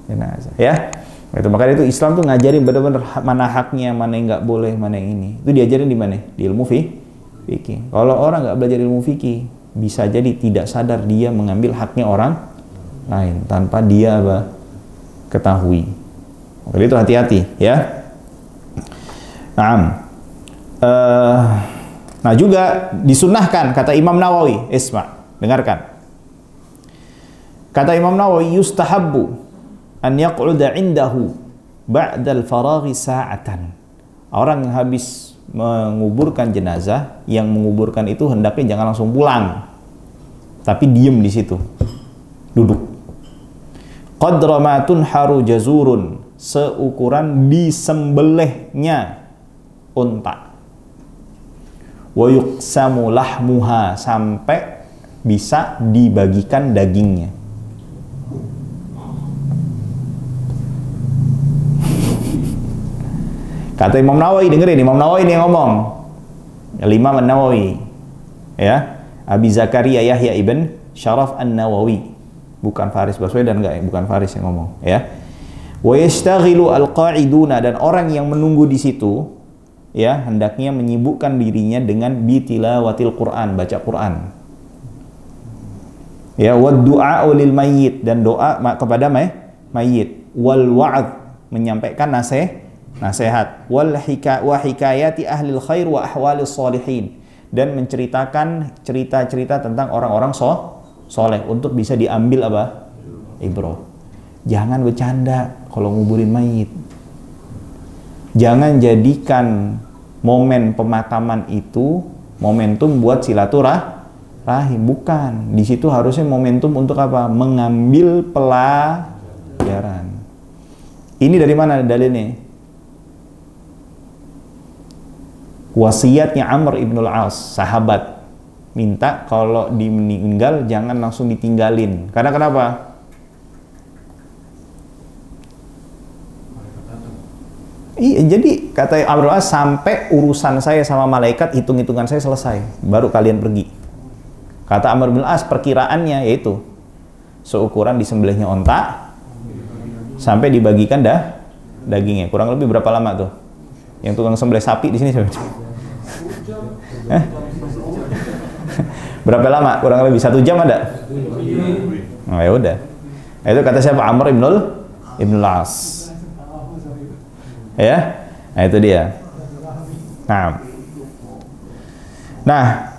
Jenazah, ya. Itu makanya itu Islam tuh ngajarin benar-benar mana haknya, mana yang nggak boleh, mana yang ini. Itu diajarin di mana? Di ilmu fikih. Kalau orang nggak belajar ilmu fikih, bisa jadi tidak sadar dia mengambil haknya orang lain tanpa dia ketahui. Jadi itu hati-hati, ya. Nah juga disunnahkan kata Imam Nawawi, dengarkan. Kata Imam Nawawi, yustahabbu an yaq'uda indahu ba'dal faraghi sa'atan. Orang yang habis menguburkan jenazah, yang menguburkan itu hendaknya jangan langsung pulang, tapi diem di situ, duduk. Qadra ma tunharu jazurun, seukuran disembelihnya unta. Wa yuqsamu lahmuha, sampai bisa dibagikan dagingnya. Kata Imam Nawawi, dengerin, Imam Nawawi ini yang ngomong. Imam An-Nawawi, ya, Abi Zakaria Yahya ibn Syaraf An-Nawawi, bukan Faris Baswedan, bukan Faris yang ngomong, ya. Wa yashtaghilu al-qa'iduna, dan orang yang menunggu di situ, ya, hendaknya menyibukkan dirinya dengan bitilawatil Quran, baca Quran. Ya, wa du'a lil mayyit, dan doa kepada mayyit, wal wa'd, menyampaikan nasihat, wa hikayati ahlil khair wa ahwalis salihin, dan menceritakan cerita-cerita tentang orang-orang soleh untuk bisa diambil ibrah. Jangan bercanda kalau nguburin mayit. Jangan jadikan momen pemakaman itu momentum buat silaturahim, bukan. Di situ harusnya momentum untuk apa? Mengambil pelajaran. Ini dari mana dalilnya? Wasiatnya Amr ibn al-As, sahabat, minta kalau meninggal jangan langsung ditinggalin. Karena kenapa? Iya, jadi kata Amr ibn al-As, sampai urusan saya sama malaikat, hitung-hitungan saya selesai, baru kalian pergi. Kata Amr ibn al-As, perkiraannya yaitu seukuran disembelihnya onta sampai dibagikan dagingnya. Kurang lebih berapa lama tuh? Yang tukang sembelih sapi di sini siapa? Berapa lama? Kurang lebih 1 jam ada? Oh, ya udah. Itu kata siapa? Amr ibn al-As. Ya? Nah, itu dia. Nah,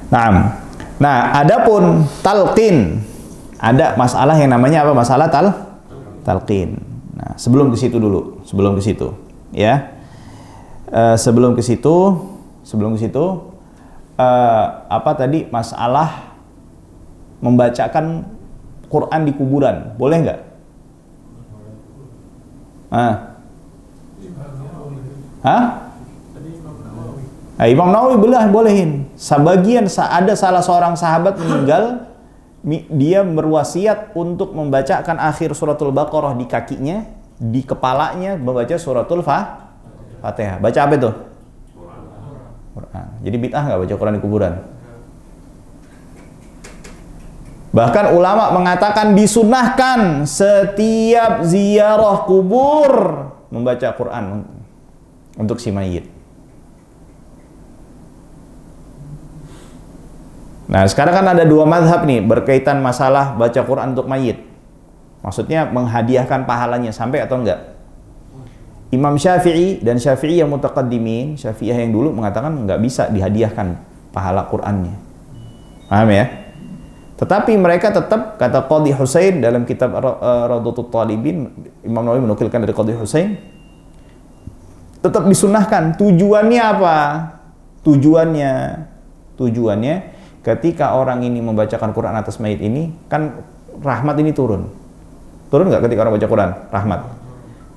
Nah, adapun talqin, ada masalah yang namanya apa? Masalah talqin. Nah, sebelum ke situ dulu, ya. Sebelum ke situ, apa tadi masalah membacakan Quran di kuburan, boleh nggak? Nah, Imam Nawawi bolehin. Ada salah seorang sahabat meninggal, dia berwasiat untuk membacakan akhir suratul Baqarah di kakinya, di kepalanya membaca suratul Fatihah. Baca apa itu? Quran. Jadi bid'ah nggak baca Quran di kuburan? Bahkan ulama mengatakan disunahkan setiap ziarah kubur membaca Quran untuk si mayit. Nah, sekarang kan ada dua mazhab nih berkaitan masalah baca Quran untuk mayit. Maksudnya menghadiahkan pahalanya sampai atau enggak? Imam Syafi'i dan Syafi'i yang mutaqaddimin, Syafi'iyah yang dulu mengatakan enggak bisa dihadiahkan pahala Qur'annya. Paham ya? Tetapi mereka tetap, kata Qadhi Husain dalam kitab Rawdatul Talibin, Imam Nawawi menukilkan dari Qadhi Husain, tetap disunahkan. Tujuannya apa? Tujuannya ketika orang ini membacakan Quran atas mayit ini, kan rahmat ini turun. Turun nggak ketika orang baca Quran? Rahmat.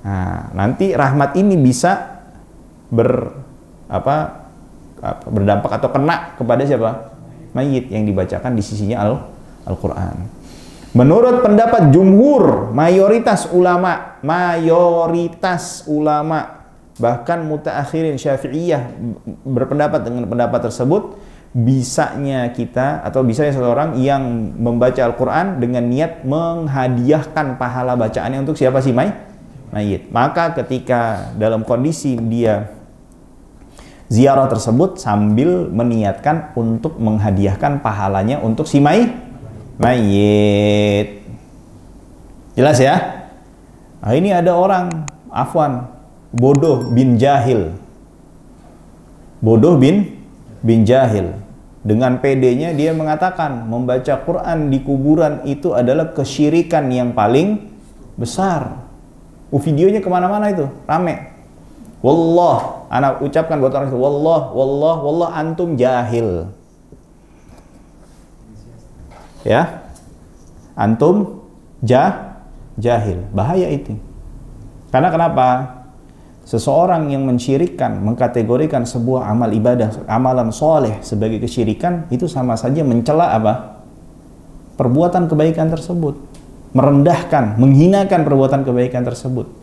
Nah, nanti rahmat ini bisa berdampak atau kena kepada siapa? Mayit yang dibacakan di sisinya Al-Quran. Menurut pendapat jumhur, mayoritas ulama, bahkan mutaakhirin Syafi'iyah berpendapat dengan pendapat tersebut, bisanya seseorang yang membaca Al-Quran dengan niat menghadiahkan pahala bacaannya untuk siapa sih mayit. Maka ketika dalam kondisi dia ziarah tersebut sambil meniatkan untuk menghadiahkan pahalanya untuk si mayit. Jelas ya? Nah, ini ada orang, bodoh bin jahil. Dengan PD-nya dia mengatakan membaca Quran di kuburan itu adalah kesyirikan yang paling besar. Videonya kemana-mana itu, rame. Wallah, anak ucapkan buat orang itu, wallah antum jahil. Ya, antum jahil. Bahaya itu. Karena kenapa? Seseorang yang mensyirikkan, mengkategorikan sebuah amal ibadah, amalan soleh sebagai kesyirikan, itu sama saja mencela apa? Perbuatan kebaikan tersebut. Merendahkan, menghinakan perbuatan kebaikan tersebut.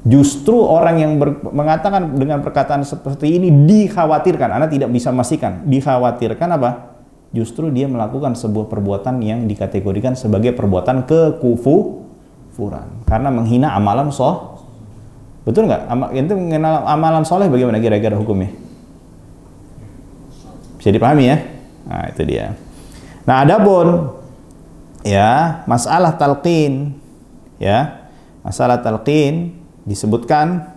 Justru orang yang mengatakan dengan perkataan seperti ini dikhawatirkan, Anda tidak bisa memastikan, dikhawatirkan apa? Justru dia melakukan sebuah perbuatan yang dikategorikan sebagai perbuatan kekufuran karena menghina amalan betul nggak? Itu mengenal amalan soleh bagaimana kira-kira hukumnya? Bisa dipahami ya? Nah, itu dia. Nah, adapun ya masalah talqin, disebutkan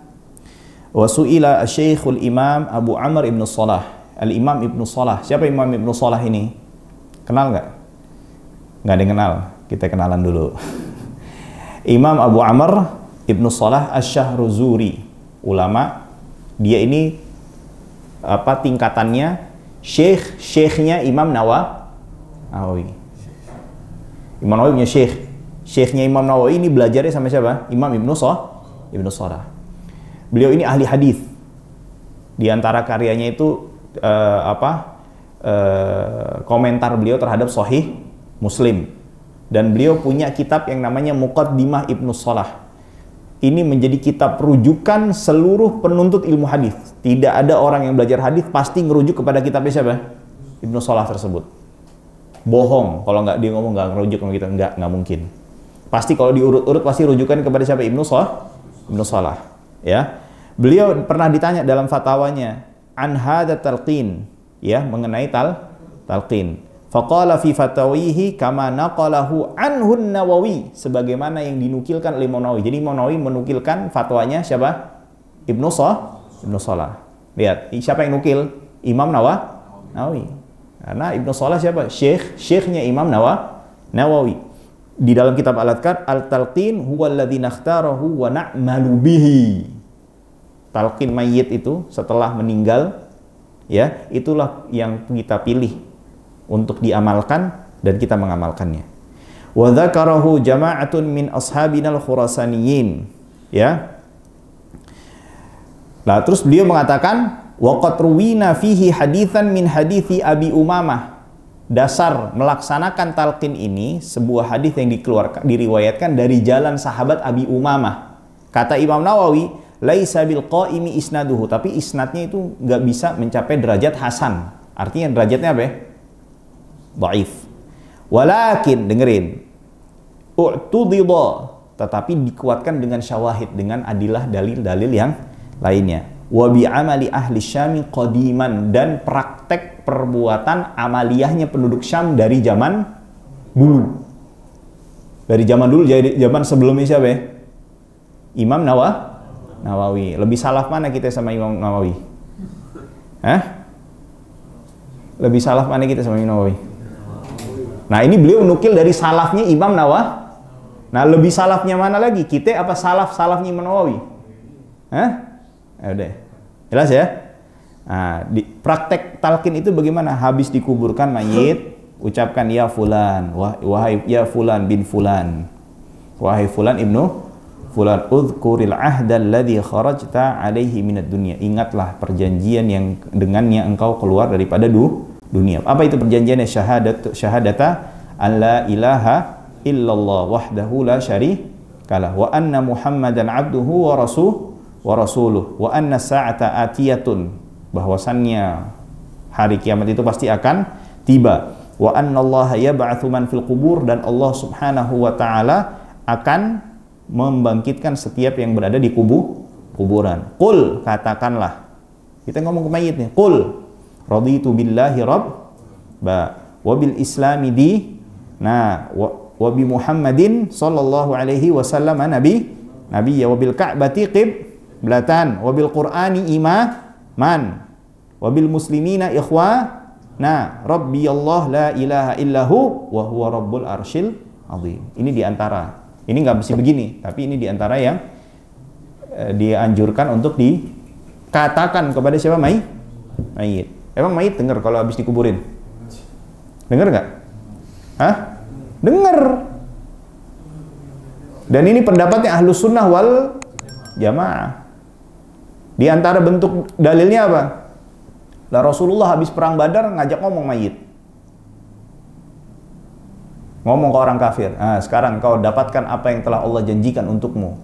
wasu'ila Syekhul Imam Abu Amr Ibn Salah. Al-Imam Ibn Salah. Siapa Imam Ibn Salah ini? Kenal nggak? Nggak ada yang kenal. Kita kenalan dulu. Imam Abu Amr Ibn Salah Asy-Syahruzuri. Ulama. Dia ini tingkatannya syekhnya Imam Nawawi. Imam Nawawi punya syekhnya Imam Nawawi ini belajarnya sama siapa? Imam Ibn Salah. Beliau ini ahli hadis. Di antara karyanya itu komentar beliau terhadap Sahih Muslim. Dan beliau punya kitab yang namanya Muqaddimah Ibnu Salah. Ini menjadi kitab rujukan seluruh penuntut ilmu hadis. Tidak ada orang yang belajar hadis pasti ngerujuk kepada kitabnya siapa? Ibnu Salah tersebut. Bohong kalau nggak dia ngomong nggak ngerujuk sama kita, nggak mungkin. Pasti kalau diurut-urut pasti rujukan kepada siapa? Ibnu Salah. Ya. Beliau pernah ditanya dalam fatwanya an hadza talqin, ya, mengenai talqin. Faqala fi fatawihi kama naqalahu anhu Nawawi, sebagaimana yang dinukilkan oleh Imam Nawawi. Jadi Imam Nawawi menukilkan fatwanya siapa? Ibnu Salah. Lihat, siapa yang nukil? Imam Nawawi. Karena Ibnu Salah siapa? Syekhnya Imam Nawawi. Di dalam kitab Al-Talqin huwa alladzi nakhtarahu wa na'malu bihi. Talqin mayit itu setelah meninggal, ya, itulah yang kita pilih untuk diamalkan dan kita mengamalkannya. Wa dzakarahu jama'atun min ashabinal khurasaniyin, ya. Nah, terus beliau mengatakan wa qad ruwina fihi haditsan min hadithi Abi Umamah. Dasar melaksanakan talqin ini sebuah hadis yang diriwayatkan dari jalan sahabat Abi Umamah. Kata Imam Nawawi, laisa bil qaimi isnaduhu, tapi isnadnya itu nggak bisa mencapai derajat hasan. Artinya derajatnya apa ya? Dhaif. Walakin, dengerin, u'tudidha, tetapi dikuatkan dengan syawahid, dengan adilah dalil-dalil yang lainnya. Wa bi amali ahli Syam qadiman, dan praktek perbuatan amaliyahnya penduduk Syam dari zaman dulu. Dari zaman dulu, jadi zaman sebelumnya siapa ya? Imam Nawawi. Lebih salaf mana kita sama Imam Nawawi? Hah? Lebih salaf mana kita sama Imam Nawawi? Nah, ini beliau nukil dari salafnya Imam Nawawi. Nah, lebih salafnya mana lagi? Kita apa salafnya Imam Nawawi? Hah? Ya udah. Jelas ya? Nah, di praktek talqin itu bagaimana? Habis dikuburkan mayit, ucapkan ya fulan, wahai ya fulan bin fulan. Wahai fulan ibnu fulan, udhkuril ahda alladhi kharajta alaihi minad dunya. Ingatlah perjanjian yang dengannya engkau keluar daripada dunia. Apa itu perjanjiannya? Syahadata an la ilaha illallah wahdahu la syarikalah wa anna Muhammadan abduhu wa rasuluh wa anna sa'ata atiyatun, bahwasannya hari kiamat itu pasti akan tiba, wa anna Allah yab'atsu man fil qubur, dan Allah Subhanahu wa taala akan membangkitkan setiap yang berada di kuburan. Qul, katakanlah, kita ngomong ke mayit nih, qul raditu billahi rabba wa bil islami wa bi Muhammadin sallallahu alaihi wasallam nabiyya wa bil ka'bati qiblatan wa bil qur'ani imaman wa bil muslimina ikhwana rabbi Allah la ilaha illahu wa huwa rabbul arsyil azim. Ini diantara, ini nggak mesti begini, tapi ini diantara yang dianjurkan untuk dikatakan kepada siapa? Mayit. Emang mayit dengar kalau habis dikuburin? Dengar nggak? Hah? Dengar. Dan ini pendapatnya Ahlus Sunnah wal Jamaah. Di antara bentuk dalilnya apa? Lah Rasulullah habis perang Badar ngajak ngomong mayit. Ngomong ke orang kafir. Nah, sekarang kau dapatkan apa yang telah Allah janjikan untukmu.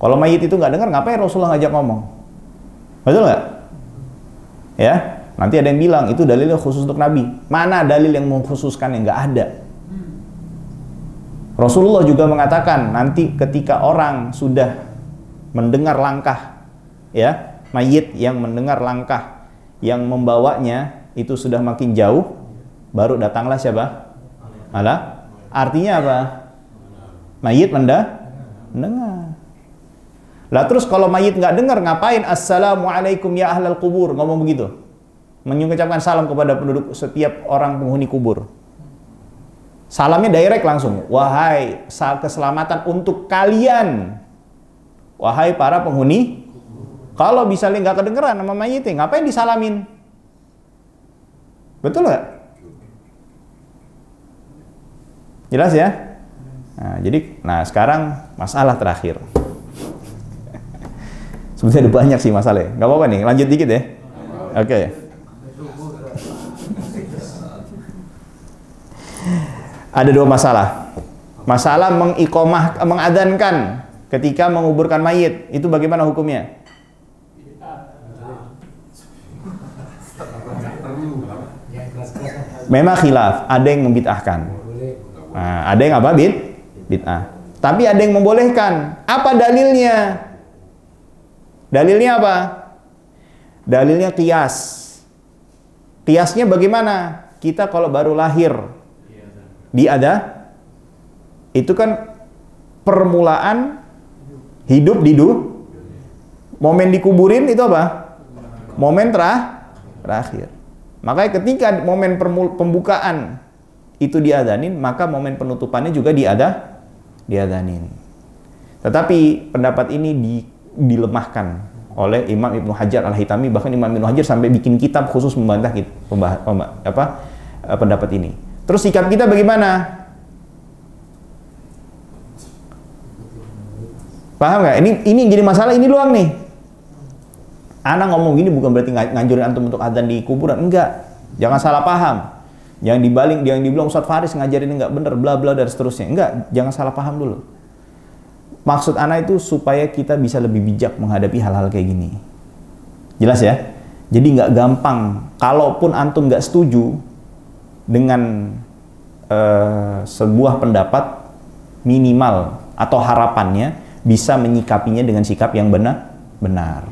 Kalau mayit itu nggak dengar, ngapain Rasulullah ngajak ngomong? Betul nggak? Ya, nanti ada yang bilang itu dalilnya khusus untuk Nabi. Mana dalil yang mengkhususkan? Yang nggak ada. Rasulullah juga mengatakan nanti ketika orang sudah mendengar langkah, ya, mayit yang mendengar langkah yang membawanya itu sudah makin jauh, baru datanglah siapa? Allah. Artinya apa? Mayit mendengar. Lah terus kalau mayit nggak dengar, ngapain assalamualaikum ya ahlal kubur ngomong begitu? Mengucapkan salam kepada penduduk, setiap orang penghuni kubur. Salamnya direct langsung, wahai keselamatan untuk kalian, wahai para penghuni. Kalau misalnya nggak kedengeran sama mayitnya, ngapain disalamin? Betul nggak? Jelas ya? Nah, jadi, sekarang masalah terakhir. Sebenarnya ada banyak sih masalahnya. Nggak apa-apa nih, lanjut dikit ya. Oke. Ada dua masalah. Masalah mengadhankan ketika menguburkan mayit, itu bagaimana hukumnya? Memang khilaf, ada yang membid'ahkan. Nah, ada yang apa? Bid'ah. Tapi ada yang membolehkan. Apa dalilnya? Dalilnya apa? Dalilnya qiyas. Qiyasnya bagaimana? Kita kalau baru lahir itu kan permulaan hidup di momen dikuburin itu apa? Momen terakhir. Makanya ketika momen pembukaan itu diadzanin, maka momen penutupannya juga diadzanin. Tetapi pendapat ini dilemahkan oleh Imam Ibnu Hajar Al-Haytami, bahkan Imam Ibnu Hajar sampai bikin kitab khusus membantah pendapat ini. Terus sikap kita bagaimana? Paham nggak? Ini jadi masalah ini doang nih. Ana ngomong gini bukan berarti nganjurin antum untuk adzan di kuburan, enggak. Jangan salah paham. Yang dibilang Ustaz Faris ngajarin enggak bener, bla bla dan seterusnya. Enggak, jangan salah paham dulu. Maksud ana itu supaya kita bisa lebih bijak menghadapi hal-hal kayak gini. Jelas ya? Jadi nggak gampang. Kalaupun antum nggak setuju dengan sebuah pendapat, minimal atau harapannya bisa menyikapinya dengan sikap yang benar.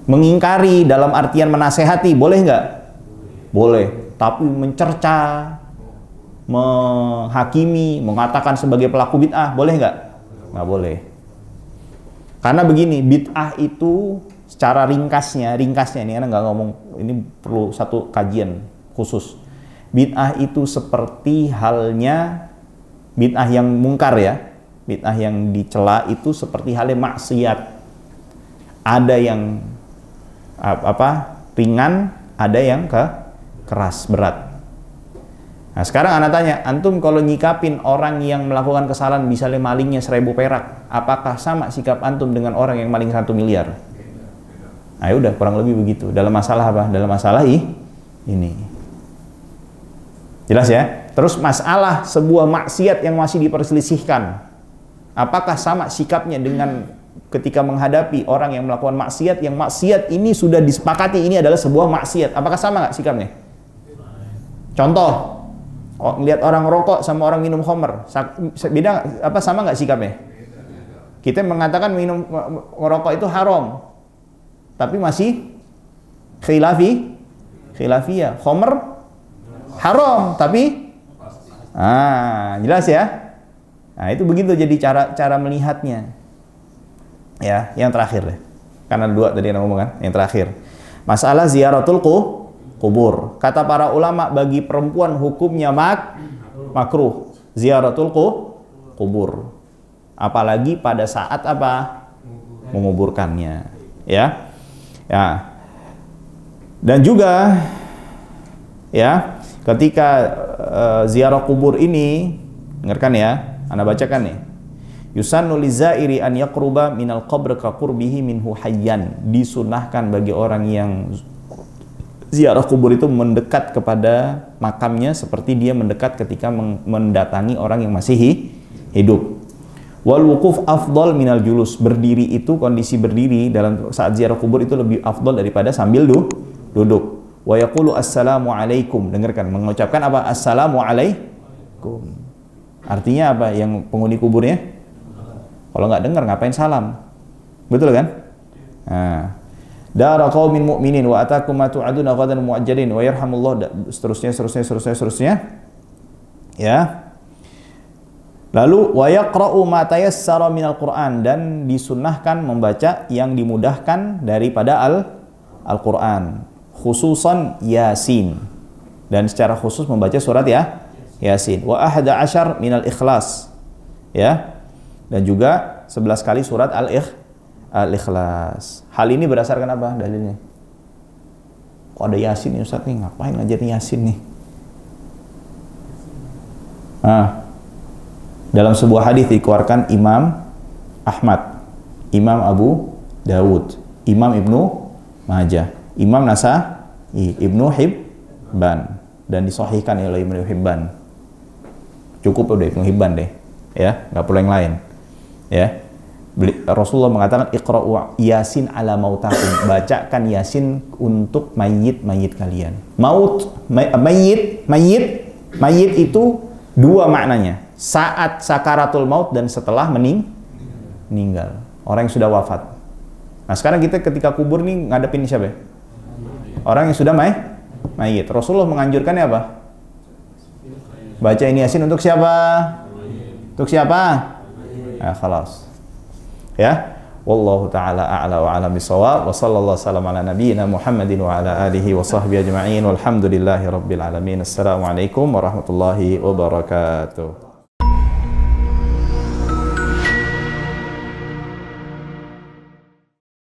Mengingkari dalam artian menasehati, boleh nggak? Boleh. Tapi mencerca, menghakimi, mengatakan sebagai pelaku bid'ah, boleh nggak? Nggak boleh. Karena begini, bid'ah itu secara ringkasnya ini anak nggak ngomong, ini perlu satu kajian khusus. Bid'ah itu seperti halnya bid'ah yang mungkar ya, bid'ah yang dicela itu seperti halnya maksiat. Ada yang ringan, ada yang keras, berat. Nah sekarang anak tanya, antum kalau nyikapin orang yang melakukan kesalahan, misalnya malingnya 1000 perak, apakah sama sikap antum dengan orang yang maling 1 miliar? Nah udah kurang lebih begitu. Dalam masalah apa? Dalam masalah ini. Jelas ya? Terus masalah sebuah maksiat yang masih diperselisihkan, apakah sama sikapnya dengan ketika menghadapi orang yang melakukan maksiat, yang maksiat ini sudah disepakati ini adalah sebuah maksiat, apakah sama nggak sikapnya? Contoh, ngelihat orang rokok sama orang minum khamr, beda apa, sama nggak sikapnya? Kita mengatakan minum ngerokok itu haram, tapi masih khilafiyah. Khamr haram, tapi jelas ya. Nah itu begitu jadi cara melihatnya. Ya, yang terakhir deh. Karena 2 tadi yang ngomong kan, yang terakhir. Masalah ziaratul kubur. Kata para ulama, bagi perempuan hukumnya makruh ziaratul kubur. Apalagi pada saat apa? Menguburkannya. Ya. Ya. Dan juga ya, ketika ziarah kubur ini, dengarkan ya, Anda bacakan nih. Yusannu lizairi an yaqruba minal qabr ka qurbihi minhu hayyan. Disunahkan bagi orang yang ziarah kubur itu mendekat kepada makamnya seperti dia mendekat ketika mendatangi orang yang masih hidup. Wal wuquf afdal minal julus. Berdiri itu, kondisi berdiri dalam saat ziarah kubur itu lebih afdal daripada sambil duduk. Wa yaqulu assalamu alaikum. Dengarkan, mengucapkan apa? Assalamu alaikum. Artinya apa? Yang penghuni kuburnya? Kalau nggak dengar ngapain salam? Betul kan? Nah, dara qaumin mu'minin wa atakum ma tu'aduna ghadan mu'ajjalin wa yarhamullah, seterusnya. Ya. Lalu wa yaqra'u ma tayassara minal Qur'an, dan disunnahkan membaca yang dimudahkan daripada Al-Qur'an, khususan Yasin. Dan secara khusus membaca surat Yasin. Wa 11 minal Ikhlas. Ya. Dan juga 11 kali surat Al-Ikhlas. Hal ini berdasarkan apa dalilnya? Kok ada Yasin nih Ustaz nih? Ngapain ngajarin Yasin nih? Dalam sebuah hadis dikeluarkan Imam Ahmad, Imam Abu Dawud, Imam Ibnu Majah, Imam Nasa'i, Ibnu Hibban, dan disahihkan oleh Ibnu Hibban. Cukup udah Ibnu Hibban deh, ya, nggak perlu yang lain. Ya, Rasulullah mengatakan iqra'u Yasin ala mautakum, bacakan Yasin untuk mayit kalian. Mayit itu 2 maknanya, saat sakaratul maut dan setelah meninggal, orang yang sudah wafat. Nah sekarang kita ketika kubur nih ngadepin siapa? Orang yang sudah mayit. Rasulullah menganjurkannya apa? Bacain Yasin untuk siapa? Untuk siapa? Khalas. Ya. Wallahu taala a'la wa a'lam bishawab. Wa sallallahu wasallam ala nabiyyina Muhammadin wa ala alihi wa sahbihi ajma'in. Walhamdulillahi rabbil alamin. Assalamualaikum warahmatullahi wabarakatuh.